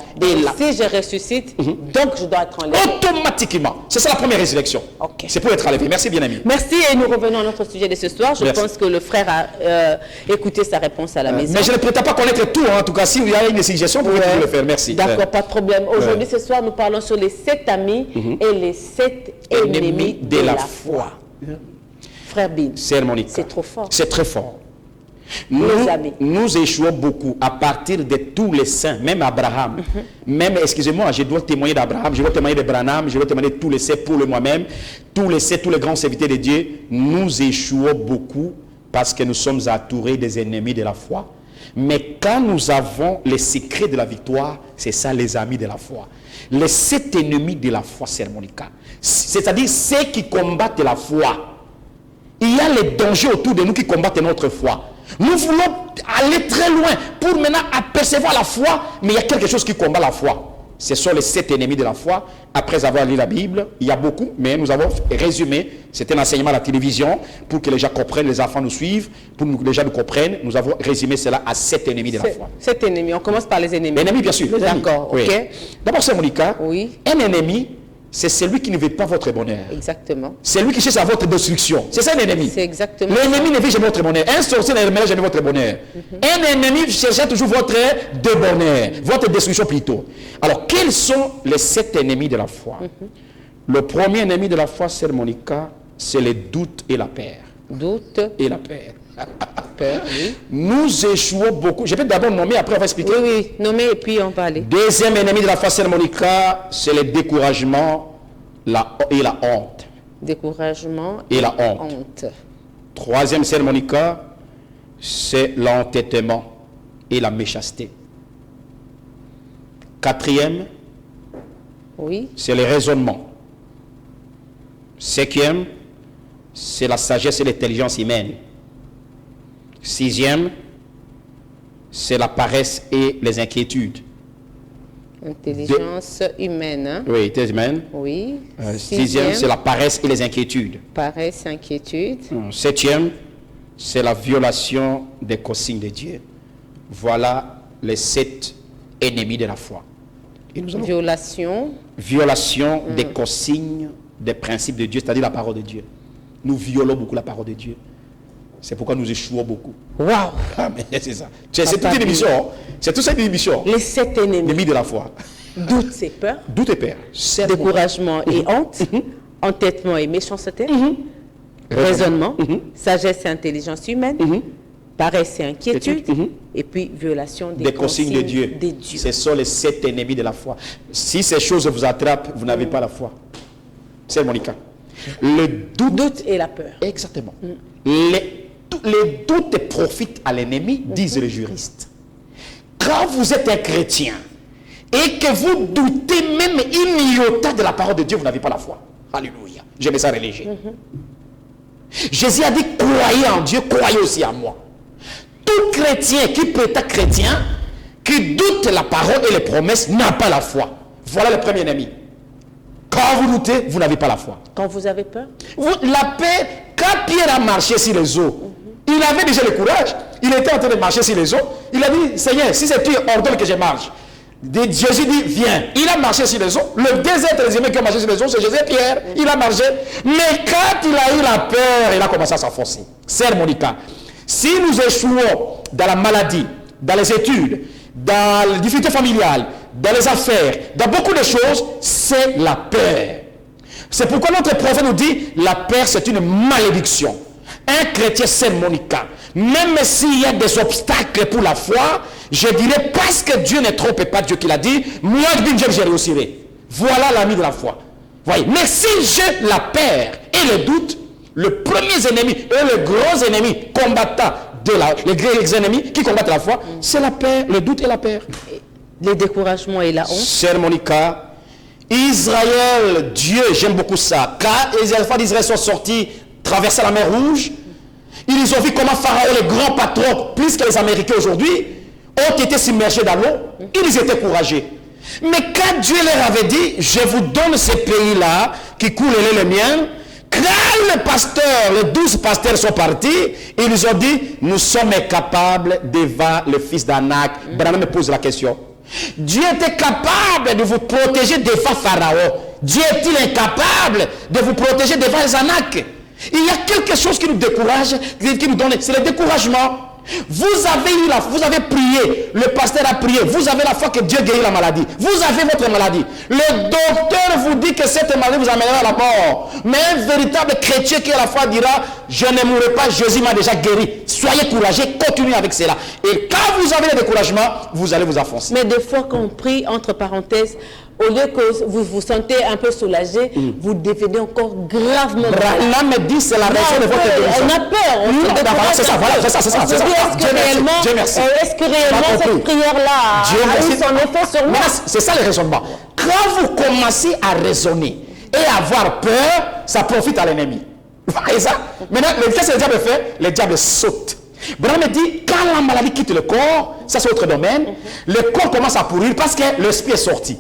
Si je ressuscite, donc je dois être enlevé. Automatiquement. C'est ça la première résurrection. C'est pour être enlevé. Merci bien ami. Merci et nous revenons à notre sujet de ce soir. Je pense que le frère a écouté sa réponse à la maison. Mais je ne prétends pas connaître tout. En tout cas, si vous avez une suggestion, vous pouvez le faire. Merci. D'accord, pas de problème. Aujourd'hui, ce soir, nous parlons sur les 7 amis et les 7 ennemis de la foi. Frère Bin, c'est trop fort. C'est très fort. Nous échouons beaucoup à partir de tous les saints, même Abraham. Même, excusez-moi, je dois témoigner d'Abraham, je dois témoigner de Branham, je dois témoigner de tous les saints pour moi-même. Tous les saints, tous les grands serviteurs de Dieu, nous échouons beaucoup parce que nous sommes entourés des ennemis de la foi. Mais quand nous avons les secrets de la victoire, c'est ça les amis de la foi. Les 7 ennemis de la foi, c'est Monica. C'est-à-dire ceux qui combattent la foi. Il y a les dangers autour de nous qui combattent notre foi. Nous voulons aller très loin pour maintenant apercevoir la foi, mais il y a quelque chose qui combat la foi. Ce sont les 7 ennemis de la foi. Après avoir lu la Bible, il y a beaucoup, mais nous avons résumé. C'était un enseignement à la télévision pour que les gens comprennent, les enfants nous suivent, pour que les gens nous comprennent. Nous avons résumé cela à 7 ennemis de la foi. 7 ennemis, on commence par les ennemis. Les ennemis, bien sûr. D'accord, oui. Ok. D'abord, c'est Monica. Oui. Un ennemi, c'est celui qui ne veut pas votre bonheur. Exactement. C'est lui qui cherche à votre destruction. C'est ça l'ennemi. C'est exactement. L'ennemi ne veut jamais votre bonheur. Un sorcier ne veut jamais votre bonheur. Un ennemi cherche toujours votre débonheur, votre destruction plutôt. Alors, quels sont les 7 ennemis de la foi? Le premier ennemi de la foi, c'est Monica, c'est le doute et la peur. Doute et la peur. Peur, oui. Nous échouons beaucoup. Je vais d'abord nommer, après on va expliquer. Oui, oui, nommer et puis on va aller. Deuxième ennemi de la foi, c'est Monica, c'est le découragement et la honte. Découragement et la honte. Troisième, c'est Monica, c'est l'entêtement et la méchanceté. Quatrième, oui, c'est le raisonnement. Cinquième, c'est la sagesse et l'intelligence humaine. Sixième, c'est la paresse et les inquiétudes. Intelligence humaine. Hein? Oui, intelligence humaine. Oui. Sixième, c'est la paresse et les inquiétudes. Paresse, inquiétude. Septième, c'est la violation des consignes de Dieu. Voilà les 7 ennemis de la foi. Et nous allons... Violation des consignes, des principes de Dieu, c'est-à-dire la parole de Dieu. Nous violons beaucoup la parole de Dieu. C'est pourquoi nous échouons beaucoup. Waouh! Ah, mais c'est ça. C'est toute une émission. C'est toute cette émission. Les 7 ennemis de la foi. Doute et peur. Doute et peur. Découragement et honte. Entêtement et méchanceté. Raisonnement. Sagesse et intelligence humaine. Paresse et inquiétude. Et puis violation des consignes de Dieu. Ce sont les 7 ennemis de la foi. Si ces choses vous attrapent, vous n'avez pas la foi. C'est Monica. Le doute et la peur. Exactement. Les doutes profitent à l'ennemi, disent les juristes. Quand vous êtes un chrétien et que vous doutez même une iota de la parole de Dieu, vous n'avez pas la foi. Alléluia. J'aimais ça religieux. Jésus a dit, croyez en Dieu, croyez aussi en moi. Tout chrétien qui peut être chrétien, qui doute la parole et les promesses, n'a pas la foi. Voilà le premier ennemi. Quand vous doutez, vous n'avez pas la foi. Quand vous avez peur? La paix, quand Pierre a marché sur les eaux, il avait déjà le courage. Il était en train de marcher sur les eaux. Il a dit, Seigneur, si c'est tu, ordonne que je marche. Jésus dit, viens. Il a marché sur les eaux. Le deuxième humain qui a marché sur les eaux, c'est Jésus et Pierre. Il a marché. Mais quand il a eu la peur, il a commencé à s'enfoncer. Sœur Monica, si nous échouons dans la maladie, dans les études, dans les difficultés familiales, dans les affaires, dans beaucoup de choses, c'est la peur. C'est pourquoi notre prophète nous dit, la peur c'est une malédiction. Un chrétien, c'est Monica. Même s'il y a des obstacles pour la foi, je dirais, parce que Dieu ne trompe pas, Dieu qui l'a dit, moi je réussirai. Voilà l'ami de la foi. Voyez. Mais si j'ai la peur et le doute, le premier ennemi et le gros ennemi combattant les grands ennemis qui combattent la foi, c'est la peur, le doute et la peur. Le découragement et la honte. Chère Monica, Israël, Dieu, j'aime beaucoup ça. Quand les enfants d'Israël sont sortis, traverser la mer Rouge, ils ont vu comment Pharaon, les grands patrons, plus que les Américains aujourd'hui, ont été submergés dans l'eau. Ils étaient courageux. Mais quand Dieu leur avait dit, je vous donne ce pays-là, qui coule le mien, quand le pasteur, les 12 pasteurs sont partis, ils ont dit, nous sommes capables devant le fils d'Anak. Branham me pose la question. Dieu était capable de vous protéger devant Pharaon. Dieu est-il incapable de vous protéger devant les Anak? Il y a quelque chose qui nous décourage, qui nous donne, c'est le découragement. Vous avez prié, le pasteur a prié, vous avez la foi que Dieu guérit la maladie, vous avez votre maladie. Le docteur vous dit que cette maladie vous amènera à la mort. Mais un véritable chrétien qui à la foi dira, je ne mourrai pas, Jésus m'a déjà guéri. Soyez courageux, continuez avec cela. Et quand vous avez le découragement, vous allez vous enfoncer. Mais des fois qu'on prie, entre parenthèses, au lieu que vous vous sentez un peu soulagé, vous devenez encore gravement malade. Là me dit c'est la raison de votre guérison. On a peur. C'est ça, voilà, c'est ça. Est-ce que réellement cette prière-là a eu son effet sur moi? C'est ça le raisonnement. Quand vous commencez à raisonner et avoir peur, ça profite à l'ennemi. Vous voyez ça? Maintenant, qu'est-ce que le diable fait? Le diable saute. Branham me dit, quand la maladie quitte le corps, ça c'est autre domaine, le corps commence à pourrir parce que l'esprit est sorti.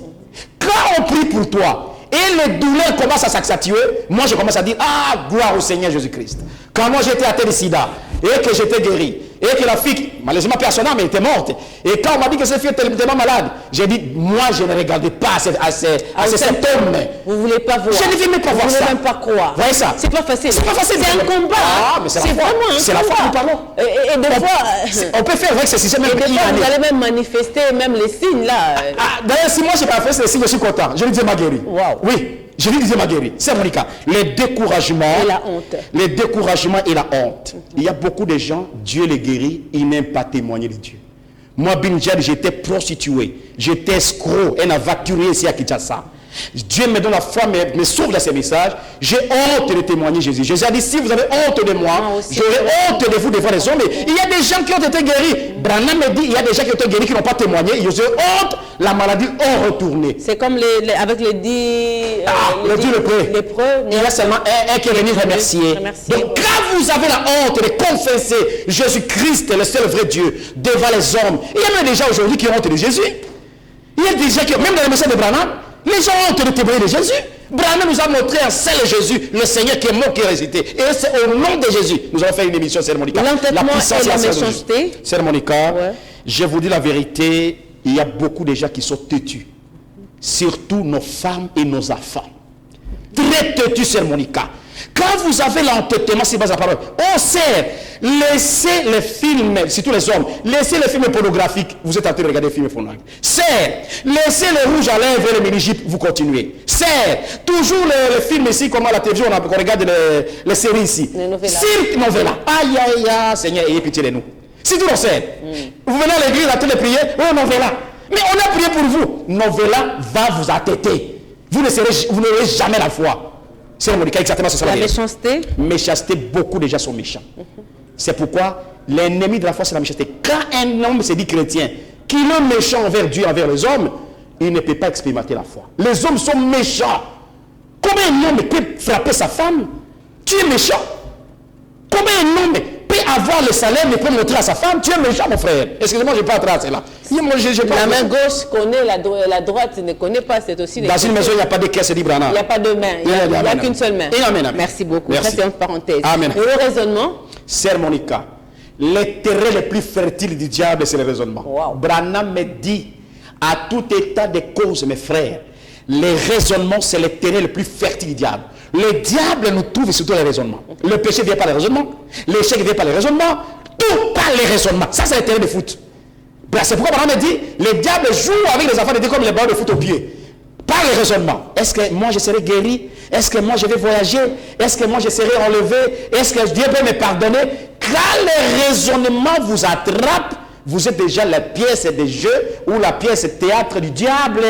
Quand on prie pour toi et les douleurs commencent à s'accentuer, moi je commence à dire, ah, gloire au Seigneur Jésus-Christ. Quand moi j'étais atteint de sida et que j'étais guéri, et que la fille, malheureusement personnellement, mais elle était morte. Et quand on m'a dit que cette fille était tellement malade, j'ai dit, moi je ne regardais pas à ces symptômes. Vous ne voulez pas voir. Je ne veux même pas voir ça. Vous ne voulez même pas croire. Voyez ça. C'est pas facile. C'est pas facile. C'est un combat. Ah, mais c'est vraiment un combat. C'est la foi que nous parlons. Et des fois, on peut faire avec ce système. Et des fois, vous allez même manifester même les signes là. D'ailleurs, si moi je n'ai pas fait les signes, je suis content. Je lui dis, Dieu m'a guéri. Wow. Oui. Je lui disais ma guérie. C'est Monica. Les découragements. Et la honte. Les découragements et la honte. Il y a beaucoup de gens, Dieu les guérit, ils n'aiment pas témoigner de Dieu. Moi, Binjad, j'étais prostitué. J'étais escroc, un aventurier ici à Kinshasa. Dieu me donne la foi, me sauve dans ces messages. J'ai honte de témoigner Jésus. Jésus a dit, si vous avez honte de moi, j'aurai honte de vous devant les hommes. Mais il y a des gens qui ont été guéris. Branham me dit, il y a des gens qui ont été guéris qui n'ont pas témoigné. Ils ont honte, la maladie ont retourné. C'est comme avec les 10 lépreux. Il y a seulement un qui est venu remercier. Donc quand vous avez la honte de confesser Jésus-Christ, le seul vrai Dieu, devant les hommes, il y a même des gens aujourd'hui qui ont honte de Jésus. Il y a des gens qui, même dans les messages de Branham, les gens ont honte de témoigner de Jésus. Branham nous a montré un seul Jésus, le Seigneur qui est mort, qui est ressuscité. Et c'est au nom de Jésus. Nous allons faire une émission, Sœur Monica. La puissance et la méchanceté. Sœur Monica, je vous dis la vérité, il y a beaucoup de gens qui sont têtus. Surtout nos femmes et nos enfants. Très têtus, Sœur Monica. Quand vous avez l'entêtement, c'est pas la parole. Oh, sœur, laissez les films, surtout les hommes, laissez les films pornographiques. Vous êtes en train de regarder les films pornographiques. Sœur, laissez le rouge à lèvres et le mini-jupe, vous continuez. Sœur, toujours les films ici, comme à la télévision, on regarde les séries ici. Cirque novella. Aïe, aïe, aïe, Seigneur, ayez pitié de nous. C'est tout, sœur. Vous venez à l'église, à tous les prières, oh, novella. Mais on a prié pour vous. Novella va vous attêter. Vous n'aurez jamais la foi. C'est exactement ce que la méchanceté. Méchanceté, beaucoup de gens sont méchants. C'est pourquoi l'ennemi de la foi, c'est la méchanceté. Quand un homme se dit chrétien, qu'il est méchant envers Dieu, envers les hommes, il ne peut pas expérimenter la foi. Les hommes sont méchants. Comment un homme peut frapper sa femme? Tu es méchant. Comment un homme peut avoir le salaire, mais peut montrer à sa femme? Tu es méchant, mon frère. Excusez-moi, je ne vais pas entrer à cela. La main gauche connaît, la droite ne connaît pas. C'est aussi dans une maison, il n'y a pas de caisse, dit Branham. Il n'y a pas de main. Il n'y a qu'une seule main. Amen. Merci beaucoup. Merci. Ça, c'est une parenthèse. Amen. Et le raisonnement? Sœur Monica, les terrains les plus fertiles du diable, c'est le raisonnement. Wow. Branham me dit, à tout état de cause, mes frères, les raisonnements, c'est le terrain le plus fertile du diable. Le diable nous trouve surtout les raisonnements. Le péché vient par les raisonnements, l'échec vient par les raisonnements, tout par les raisonnements. Ça, c'est le terrain de foot. C'est pourquoi Branham me dit, le diable joue avec les enfants de Dieu comme les ballons de foot au pied. Par les raisonnements. Est-ce que moi je serai guéri? Est-ce que moi je vais voyager? Est-ce que moi je serai enlevé? Est-ce que Dieu peut me pardonner? Quand les raisonnements vous attrapent, vous êtes déjà la pièce de jeu ou la pièce théâtre du diable.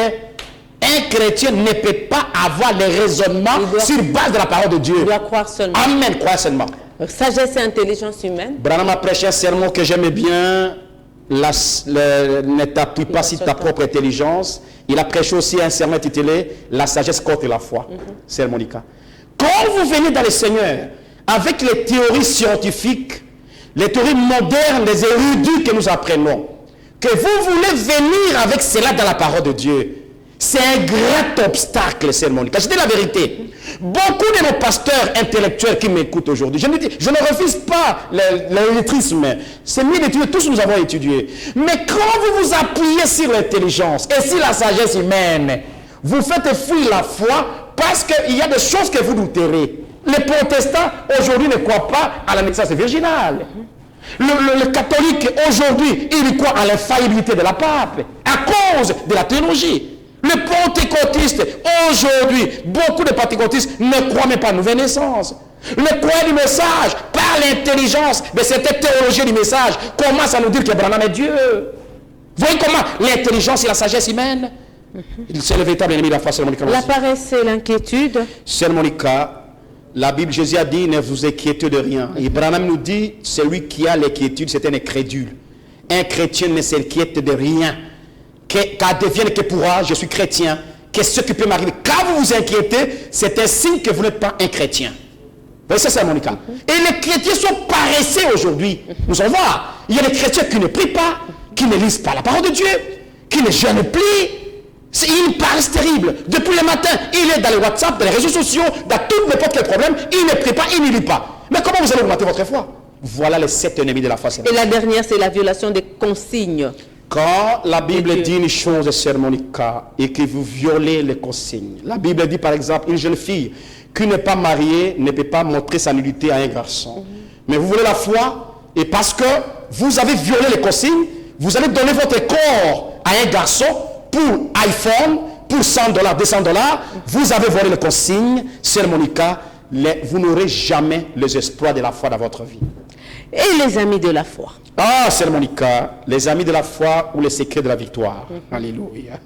Un chrétien ne peut pas avoir les raisonnements sur base de la parole de Dieu. Il doit croire seulement. Amen, croire seulement. Sagesse et intelligence humaine. Branham a prêché un sermon que j'aimais bien. Ne t'appuie pas sur ta propre intelligence. Il a prêché aussi un sermon intitulé La sagesse contre la foi. C'est Monica. Quand vous venez dans le Seigneur avec les théories scientifiques, les théories modernes, les érudits que nous apprenons, que vous voulez venir avec cela dans la parole de Dieu, c'est un grand obstacle, c'est Monica. Je dis la vérité. Beaucoup de nos pasteurs intellectuels qui m'écoutent aujourd'hui, je ne refuse pas l'illettrisme. C'est mieux d'étudier, tous nous avons étudié. Mais quand vous vous appuyez sur l'intelligence et sur la sagesse humaine, vous faites fuir la foi parce qu'il y a des choses que vous douterez. Les protestants aujourd'hui ne croient pas à la naissance virginale. Le catholique aujourd'hui, il croit à l'infaillibilité de la pape à cause de la théologie. Le pentecôtiste, aujourd'hui, beaucoup de pentecôtistes ne croient même pas à la nouvelle naissance. Le croyant du message, par l'intelligence de cette théologie du message, commence à nous dire que Branham est Dieu. Vous voyez comment l'intelligence et la sagesse humaine, c'est le véritable ennemi de la foi, Sœur Monica. La paresse et l'inquiétude. Sœur Monica, la Bible, Jésus a dit, ne vous inquiétez de rien. Et Branham nous dit, celui qui a l'inquiétude, c'est un incrédule. Un chrétien ne s'inquiète de rien. Qu'advienne que pourra, je suis chrétien. Qu'est-ce qui peut m'arriver? Quand vous vous inquiétez, c'est un signe que vous n'êtes pas un chrétien. Vous voyez, ça c'est Monica. Et les chrétiens sont paresseux aujourd'hui. Nous allons voir. Il y a des chrétiens qui ne prient pas, qui ne lisent pas la parole de Dieu, qui ne jeûnent plus. C'est une paresse terrible. Depuis le matin, il est dans les WhatsApp, dans les réseaux sociaux, dans tout n'importe quel problème. Il ne prie pas, il ne lit pas. Mais comment vous allez augmenter votre foi? Voilà les 7 ennemis de la foi. Et la dernière, c'est la violation des consignes. Quand la Bible dit une chose, Sœur Monica, et que vous violez les consignes, la Bible dit par exemple, une jeune fille qui n'est pas mariée ne peut pas montrer sa nudité à un garçon. Mais vous voulez la foi, et parce que vous avez violé les consignes, vous allez donner votre corps à un garçon pour iPhone, pour $100, $200, vous avez volé les consignes, Sœur Monica, vous n'aurez jamais les exploits de la foi dans votre vie. Et les amis de la foi. Ah, Sœur Monica, les amis de la foi ou les secrets de la victoire. Alléluia.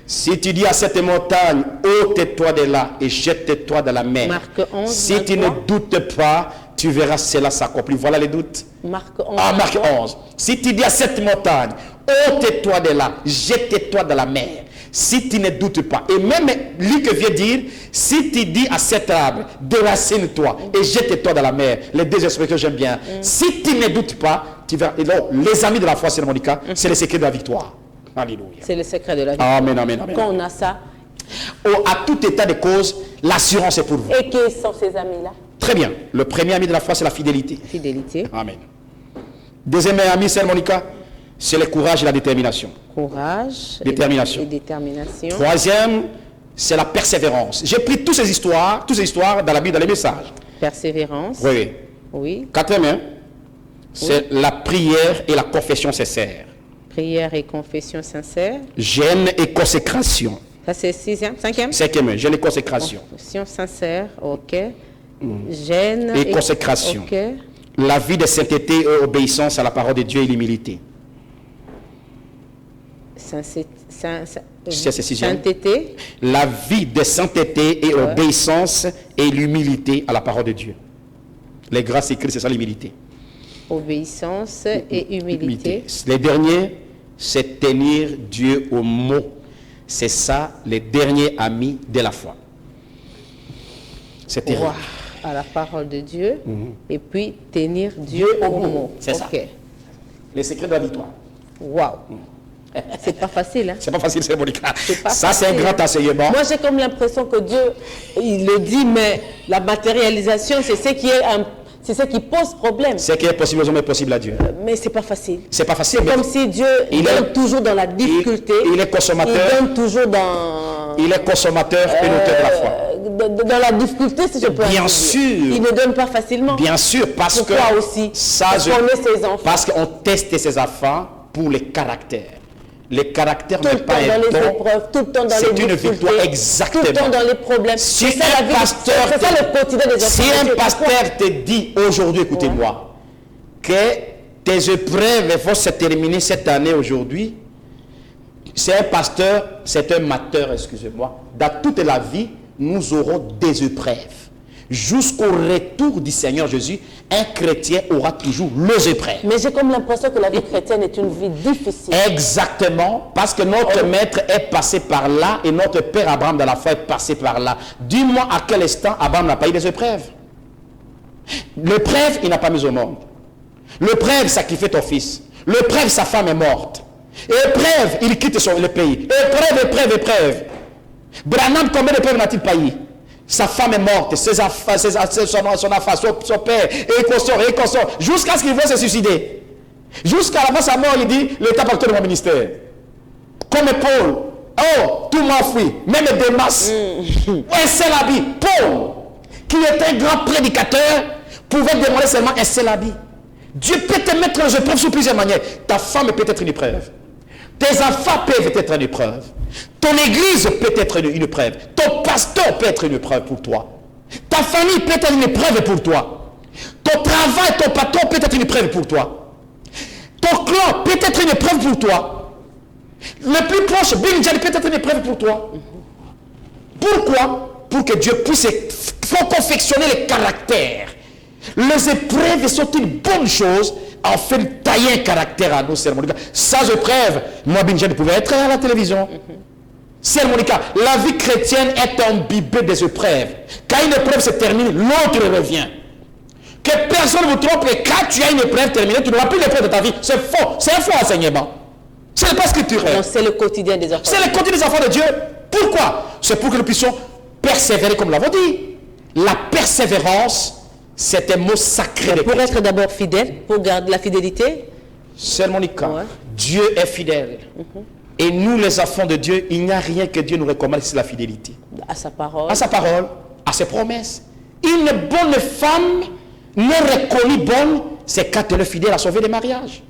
Si tu dis à cette montagne, ôte-toi de là et jette-toi dans la mer. Marc 11, si tu ne doutes pas, tu verras cela s'accomplir. Voilà les doutes. Marc 11. Ah, Marc 11. Si tu dis à cette montagne, ôte-toi de là, jette-toi dans la mer. Si tu ne doutes pas, et même lui que vient dire, si tu dis à cet arbre, déracine-toi et jette-toi dans la mer, les deux expressions que j'aime bien. Si tu ne doutes pas, tu verras. Et donc, les amis de la foi, Sœur Monica, c'est le secret de la victoire. Alléluia. C'est le secret de la victoire. Amen, amen, amen. Quand on a ça. À tout état de cause, l'assurance est pour vous. Et qui sont ces amis-là? Très bien. Le premier ami de la foi, c'est la fidélité. Fidélité. Amen. Deuxième ami, Sœur Monica, c'est le courage et la détermination. Courage détermination. Et détermination. Troisième, c'est la persévérance. J'ai pris toutes ces histoires dans la Bible, dans les messages. Persévérance. Oui. Oui. Quatrième, c'est la prière et la confession sincère. Prière et confession sincère. Jeûne et consécration. Ça c'est sixième, cinquième. Cinquième, jeûne et consécration. Confession sincère, ok. Jeûne et consécration. Ok. La vie de sainteté et obéissance à la parole de Dieu et l'humilité. Sainteté. La vie de sainteté et obéissance et l'humilité à la parole de Dieu. Les grâces écrites, c'est ça l'humilité. Obéissance et humilité. Les derniers, c'est tenir Dieu au mot C'est ça, les derniers amis de la foi. C'est terrible. Croire à la parole de Dieu et puis tenir Dieu au mot. C'est ça. Les secrets de la victoire. Waouh. C'est pas facile, hein? C'est pas facile, c'est Monica. Ça, facile. c'est un grand enseignement. Moi, j'ai comme l'impression que Dieu, il le dit, mais la matérialisation, c'est ce qui pose problème. Ce qui est possible aux hommes est possible à Dieu. Mais c'est pas facile. C'est pas facile. C'est comme si Dieu donne toujours dans la difficulté. Il est consommateur. Il donne toujours dans... Il est consommateur et l'auteur de la foi. Dans la difficulté, si je peux Bien dire. sûr. Il ne donne pas facilement. Bien sûr, parce Pourquoi que... aussi Ça, ses enfants. Parce qu'on teste ses enfants pour les caractères. Les caractères Tout le temps dans les épreuves, tout le temps dans les difficultés. C'est une victoire, exactement. Tout le temps dans les problèmes. Si c'est ça la vie. C'est ça le quotidien des enfants. Si un pasteur te dit aujourd'hui, écoutez-moi, que tes épreuves vont se terminer cette année aujourd'hui, c'est un pasteur, c'est un mateur, excusez-moi. Dans toute la vie, nous aurons des épreuves. Jusqu'au retour du Seigneur Jésus, un chrétien aura toujours les épreuves. Mais j'ai comme l'impression que la vie chrétienne est une vie difficile. Exactement, parce que notre maître est passé par là et notre père Abraham dans la foi est passé par là. Dis-moi à quel instant Abraham n'a pas eu des épreuves. L'épreuve, il n'a pas mis au monde. L'épreuve, sacrifier ton fils. L'épreuve, sa femme est morte. Épreuve, il quitte le pays. Épreuve. Branham, combien d'épreuves n'a-t-il pas eu? Sa femme est morte, son père, et consort, jusqu'à ce qu'il veuille se suicider. Jusqu'à la fin de sa mort, il dit, l'État partout de mon ministère. Comme Paul, oh, tout m'a fui, même Démas, un seul habit. Paul, qui était un grand prédicateur, pouvait demander seulement un seul habit. Dieu peut te mettre dans une épreuve sous plusieurs manières. Ta femme peut être une épreuve. Tes enfants peuvent être une épreuve. Ton église peut être une épreuve. Ton pasteur peut être une épreuve pour toi. Ta famille peut être une épreuve pour toi. Ton travail, ton patron peut être une épreuve pour toi. Ton clan peut être une épreuve pour toi. Le plus proche, Benjamin peut être une épreuve pour toi. Pourquoi? Pour que Dieu puisse confectionner les caractères. Les épreuves sont une bonne chose. En fait, tailler un caractère à nous, Sœur Monica. Sans épreuve, moi, Benjamin pouvait être à la télévision. Sœur Monica, la vie chrétienne est imbibée des épreuves. Quand une épreuve se termine, l'autre revient. Que personne ne vous trompe, et quand tu as une épreuve terminée, tu n'auras plus l'épreuve de ta vie. C'est faux. C'est un faux enseignement. Ce n'est pas scripturel. C'est le quotidien des enfants. C'est le quotidien des enfants de Dieu. Pourquoi? C'est pour que nous puissions persévérer, comme nous l'avons dit. La persévérance, c'est un mot sacré. Pour être d'abord fidèle, pour garder la fidélité. Sœur Monica, Dieu est fidèle. Et nous, les enfants de Dieu, il n'y a rien que Dieu nous recommande, c'est la fidélité. À sa parole. À sa parole, à ses promesses. Une bonne femme n'est reconnue bonne, c'est quand elle est fidèle à sauver des mariages.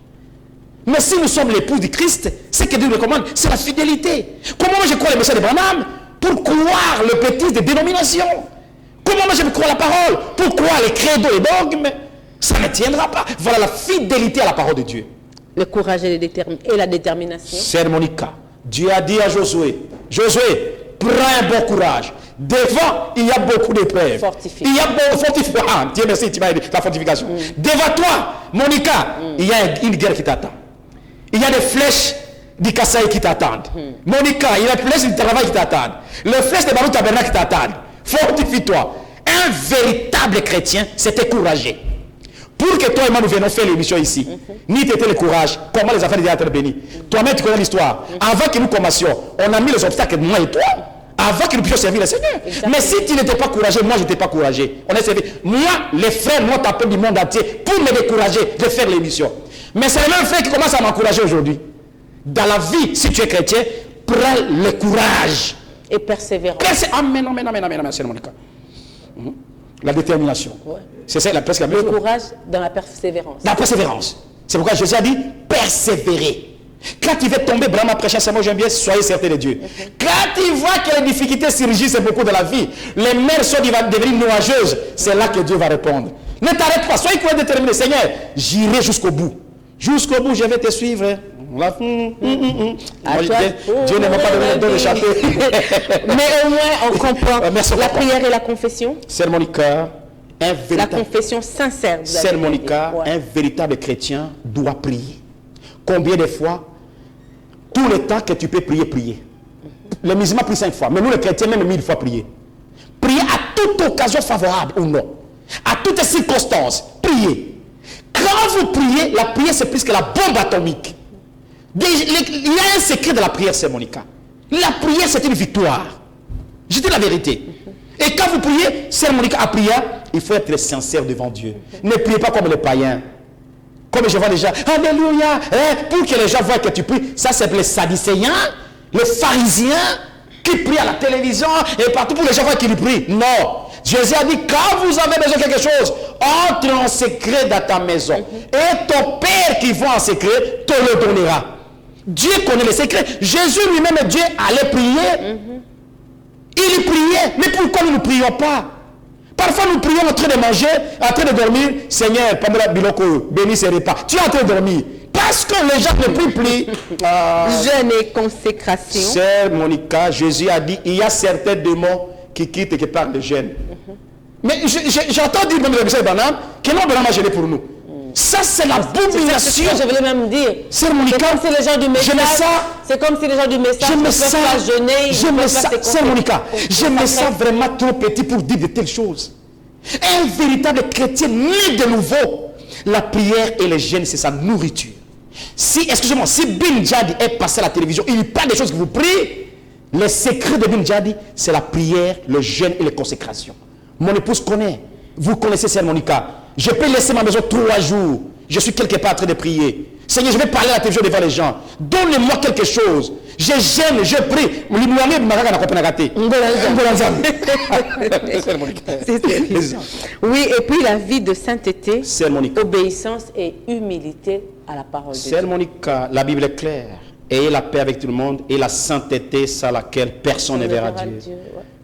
Mais si nous sommes l'époux du Christ, ce que Dieu nous recommande, c'est la fidélité. Comment moi je crois le message de Branham? Pour croire le bêtise des dénominations. Comment moi je crois la parole? Pour croire les credos et dogmes? Ça ne tiendra pas. Voilà la fidélité à la parole de Dieu. Le courage et la détermination. Sœur Monica, Dieu a dit à Josué, Josué, prends un bon courage. Devant, il y a beaucoup d'épreuves. Fortifie. Il y a beaucoup de fortification. Dieu merci, tu m'as dit la fortification. Devant toi, Monica, il y a une guerre qui t'attend. Il y a des flèches du Kassai qui t'attendent. Monica, il y a des flèches du travail qui t'attendent. Les flèches de Barou Tabernacle qui t'attendent. Fortifie-toi. Un véritable chrétien, c'était courageux. Pour que toi et moi nous venons faire l'émission ici, ni t'étais le courage, comment les affaires étaient bénies. Toi-même tu connais l'histoire. Avant que nous commencions, on a mis les obstacles moi et toi, avant que nous puissions servir le Seigneur. Exactement. Mais si tu n'étais pas courageux, moi je n'étais pas courageux. On est servi. Moi, les frères m'ont appelé du monde entier pour me décourager de faire l'émission. Mais c'est le même frère qui commence à m'encourager aujourd'hui. Dans la vie, si tu es chrétien, prends le courage. Et persévérance. Amen, c'est mon cas. La détermination. Ouais. C'est ça, presque la même chose. Le courage dans la persévérance. La persévérance. C'est pourquoi Jésus a dit persévérer. Quand il va tomber, Brahma prêcher, c'est moi j'aime bien, soyez certain de Dieu. Quand il voit que les difficultés surgissent beaucoup dans la vie, les mers sont devenir nuageuses, c'est là que Dieu va répondre. Ne t'arrête pas, soyez courageux déterminé. Seigneur, j'irai jusqu'au bout. Jusqu'au bout, je vais te suivre. Dieu ne m'a pas donné le don de chanter. Mais au moins, on comprend la prière et la confession. Sœur Monica, la confession sincère. Sœur Monica, un véritable chrétien doit prier. Combien de fois, tout le temps que tu peux prier, prier. Les musulmans prient 5 fois, mais nous les chrétiens même 1000 fois prier. Priez à toute occasion favorable ou non. À toutes les circonstances, priez. Quand vous priez, la prière c'est plus que la bombe atomique. Il y a un secret de la prière, c'est Monica. La prière c'est une victoire. Je dis la vérité. Et quand vous priez, Sœur Monica a prié, il faut être sincère devant Dieu. Ne priez pas comme les païens. Comme je vois les gens, alléluia, pour que les gens voient que tu pries. Ça c'est les sadducéens, les pharisiens qui prient à la télévision et partout pour les gens voient qu'ils prient. Non. Jésus a dit, quand vous avez besoin de quelque chose, entre en secret dans ta maison. Et ton Père qui voit en secret te le donnera. Dieu connaît les secrets. Jésus lui-même, Dieu allait prier. Il priait. Mais pourquoi nous ne prions pas? Parfois nous prions en train de manger, en train de dormir. Seigneur, Pamela Biloko, bénis ces repas. Tu es en train de dormir. Parce que les gens ne prient plus. Jeûne et consécration. Sœur Monica, Jésus a dit, il y a certains démons qui quittent et qui parlent de jeûne. Mais j'entends dire même le monsieur Branham que non, Branham a jeûné pour nous. Ça c'est l'abomination. Je voulais même dire. C'est Monica. C'est comme si les gens du message. C'est comme si les gens du message ne peuvent pas jeûner. C'est Monica. Je me sens vraiment trop petit pour dire de telles choses. Un véritable chrétien né de nouveau. La prière et le jeûne, c'est sa nourriture. Si, excusez-moi, si Bin Jadi est passé à la télévision, il n'y a pas des choses que vous priez. Les secrets de Bin Jadi, c'est la prière, le jeûne et les consécrations. Mon épouse connaît. Vous connaissez Sœur Monica. Je peux laisser ma maison 3 jours. Je suis quelque part en train de prier. Seigneur, je vais parler à la télévision devant les gens. Donnez-moi quelque chose. Je gêne, je prie. Oui, et puis la vie de sainteté, Monica. Obéissance et humilité à la parole de Dieu. Sœur Monica, la Bible est claire. Ayez la paix avec tout le monde et la sainteté sans laquelle personne ne verra Dieu.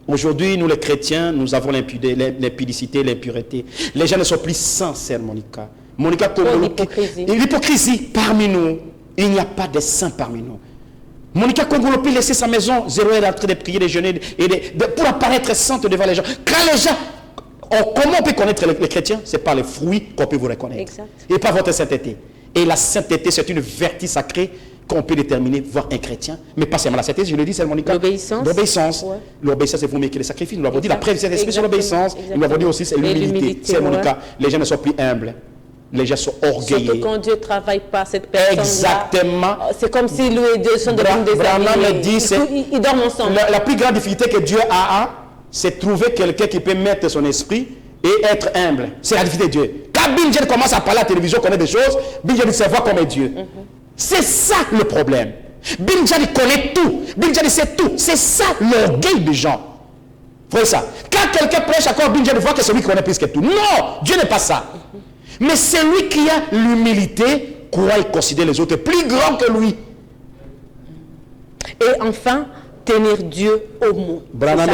Aujourd'hui, nous les chrétiens, nous avons l'impudicité, l'impureté. Les gens ne sont plus saints, Sœur Monica. Monica, l'hypocrisie parmi nous. Il n'y a pas de saints parmi nous. Monica Kongolo peut laisser sa maison, 0 heure en train de prier, de jeûner, pour apparaître sainte devant les gens. Quand les gens, comment on peut connaître les chrétiens? C'est par les fruits qu'on peut vous reconnaître. Exact. Et par votre sainteté. Et la sainteté, c'est une vertu sacrée qu'on peut déterminer, voir un chrétien, mais pas seulement la sainteté, je le dis, c'est Monica. L'obéissance. L'obéissance. Ouais. L'obéissance, c'est vous mettre les sacrifices. Nous l'avons dit, la preuve, c'est l'esprit sur l'obéissance. Nous l'avons dit aussi, c'est l'humilité. C'est Monica. Les gens ne sont plus humbles. Les gens sont orgueilleux. Surtout quand Dieu ne travaille pas cette personne-là. Exactement. C'est comme si lui et Dieu sont devenus des amis. Ils dorment ensemble. La plus grande difficulté que Dieu a, c'est trouver quelqu'un qui peut mettre son esprit et être humble. C'est la difficulté de Dieu. Quand Bin commence à parler à la télévision, connaît des choses, Bin Jadi sait voir comme est Dieu. C'est ça le problème. Bin Jadi connaît tout. Bin Jadi sait tout. C'est ça l'orgueil des gens. Vous voyez ça? Quand quelqu'un prêche à quoi Bin Jadi voit que c'est lui qui connaît plus que tout. Non, Dieu n'est pas ça. Mais celui qui a l'humilité croit et considère les autres plus grands que lui. Et enfin, tenir Dieu au mot. Branham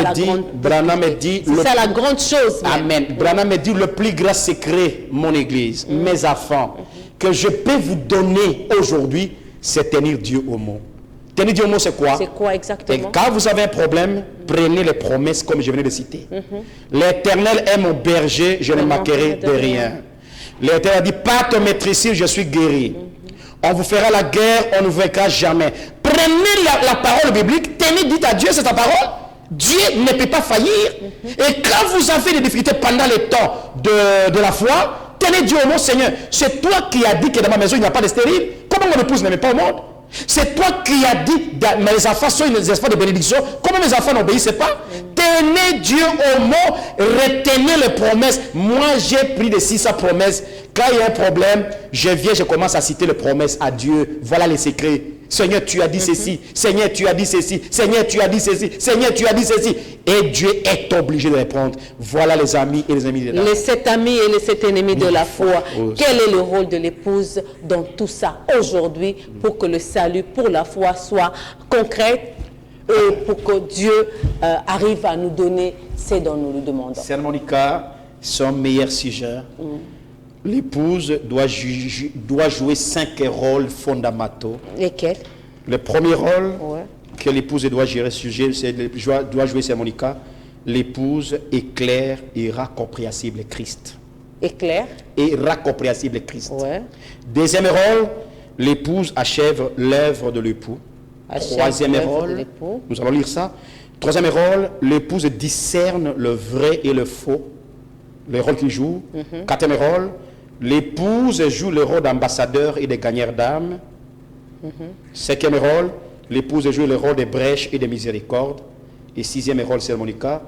dit, c'est ça la grande chose. Amen. Branham dit le plus grand secret, mon église, mes enfants, que je peux vous donner aujourd'hui, c'est tenir Dieu au mot. Tenir Dieu au mot, c'est quoi? C'est quoi exactement? Et quand vous avez un problème, prenez les promesses comme je venais de citer. L'Éternel est mon berger, je ne manquerai de rien. L'Éternel a dit, par ton maîtrise, je suis guéri. On vous fera la guerre, on ne vous vaincra jamais. Prenez la parole biblique, tenez, dites à Dieu, c'est ta parole. Dieu ne peut pas faillir. Et quand vous avez des difficultés pendant le temps de la foi, tenez Dieu au mot, Seigneur. C'est toi qui as dit que dans ma maison, il n'y a pas de stérile. Comment mon épouse n'aime pas au monde? C'est toi qui as dit, mes enfants sont des enfants de bénédiction. Comment mes enfants n'obéissent pas? Tenez Dieu au mot, retenez les promesses. Moi, j'ai pris de 600 promesses. Quand il y a un problème, je viens, je commence à citer les promesses à Dieu. Voilà les secrets. Seigneur, tu as dit ceci. Seigneur, tu as dit ceci. Seigneur, tu as dit ceci. Seigneur, tu as dit ceci. Et Dieu est obligé de répondre. Voilà les amis et les amis de la foi. Les 7 amis et les 7 ennemis de la foi. Quel est le rôle de l'épouse dans tout ça aujourd'hui pour que le salut pour la foi soit concret et pour que Dieu arrive à nous donner ce dont nous lui demandons? Sœur Monica, son meilleur sujet. L'épouse doit jouer 5 rôles fondamentaux. Lesquels? Le premier rôle que l'épouse doit gérer, doit jouer, c'est Monica. L'épouse éclaire et rend compréhensible Christ. Éclaire et rend compréhensible Christ. Ouais. Deuxième rôle, l'épouse achève l'œuvre de l'époux. Troisième rôle, nous allons lire ça. Troisième rôle, l'épouse discerne le vrai et le faux, les rôles qu'il joue. Quatrième rôle, l'épouse joue le rôle d'ambassadeur et de gagneur d'âme. Cinquième rôle, l'épouse joue le rôle des brèches et des miséricordes. Et sixième rôle, c'est Monica.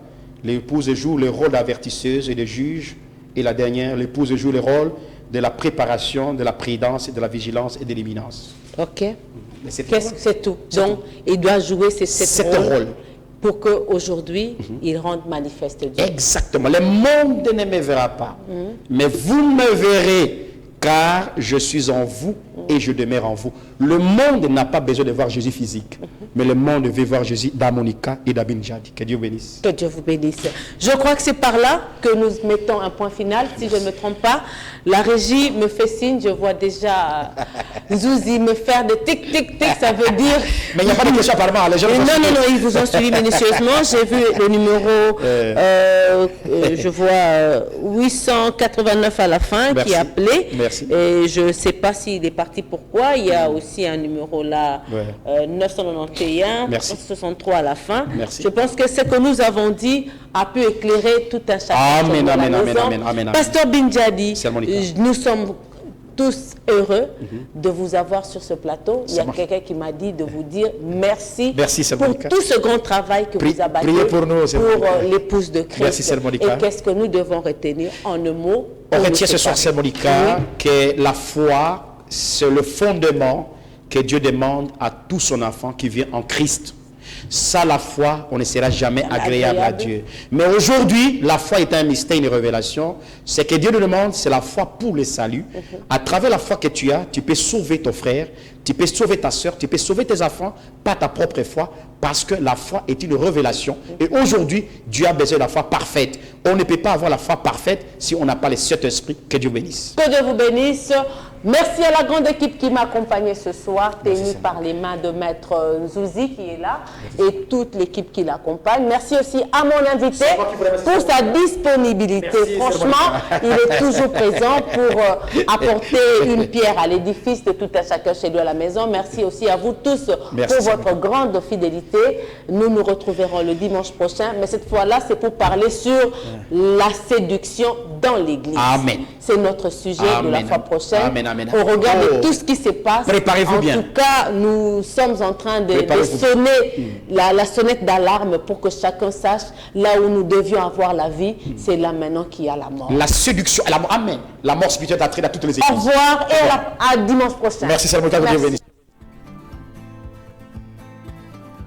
L'épouse joue le rôle d'avertisseuse et de juge. Et la dernière, l'épouse joue le rôle de la préparation, de la prudence, de la vigilance et de l'imminence. Ok. C'est tout. Donc, il doit jouer ces sept rôles pour qu'aujourd'hui, il rende manifeste Dieu. Exactement. Le monde ne me verra pas. Mais vous me verrez, car je suis en vous et je demeure en vous. Le monde n'a pas besoin de voir Jésus physique, mais le monde veut voir Jésus dans Monica et dans Binjadi. Que Dieu bénisse. Que Dieu vous bénisse. Je crois que c'est par là que nous mettons un point final, si je ne me trompe pas. La régie me fait signe, je vois déjà Zouzi me faire des tic tic tic, ça veut dire... Mais il n'y a pas de question apparemment. Non, ils vous ont suivi minutieusement. J'ai vu le numéro, je vois 889 à la fin. Merci. Qui a appelé. Merci. Et je ne sais pas s'il est parti pourquoi. Il y a aussi un numéro là, 991, Merci. 63 à la fin. Merci. Je pense que ce que nous avons dit a pu éclairer tout un chacun. Amen. Pasteur Binjadi, C'est Monica. nous sommes tous heureux de vous avoir sur ce plateau. Il y a quelqu'un qui m'a dit de vous dire merci, pour Monica. tout ce grand travail que vous abattez pour nous, pour l'épouse de Christ. Merci, et qu'est-ce que nous devons retenir en un mot? On retient ce soir, c'est Monica, que la foi, c'est le fondement que Dieu demande à tout son enfant qui vient en Christ. Sans la foi, on ne sera jamais agréable à Dieu. Mais aujourd'hui, la foi est un mystère, une révélation. Ce que Dieu nous demande, c'est la foi pour le salut. À travers la foi que tu as, tu peux sauver ton frère, tu peux sauver ta soeur, tu peux sauver tes enfants, pas ta propre foi, parce que la foi est une révélation. Et aujourd'hui, Dieu a besoin de la foi parfaite. On ne peut pas avoir la foi parfaite si on n'a pas les 7 esprits. Que Dieu bénisse. Que Dieu vous bénisse. Merci à la grande équipe qui m'a accompagné ce soir, tenue par les mains de Maître Zouzi qui est là et toute l'équipe qui l'accompagne. Merci aussi à mon invité pour sa disponibilité. Merci, franchement, il est toujours présent pour apporter une pierre à l'édifice de tout un chacun chez lui à la maison. Merci aussi à vous tous pour votre grande fidélité. Nous nous retrouverons le dimanche prochain, mais cette fois-là, c'est pour parler sur la séduction dans l'Église. Amen. C'est notre sujet de la fois prochaine. Amen. Au regard de tout ce qui se passe, préparez-vous bien. En tout cas, nous sommes en train de sonner la sonnette d'alarme pour que chacun sache là où nous devions avoir la vie, c'est là maintenant qu'il y a la mort. La séduction, amen. La mort spirituelle a trait à toutes les églises. Au revoir et à dimanche prochain. Merci, c'est le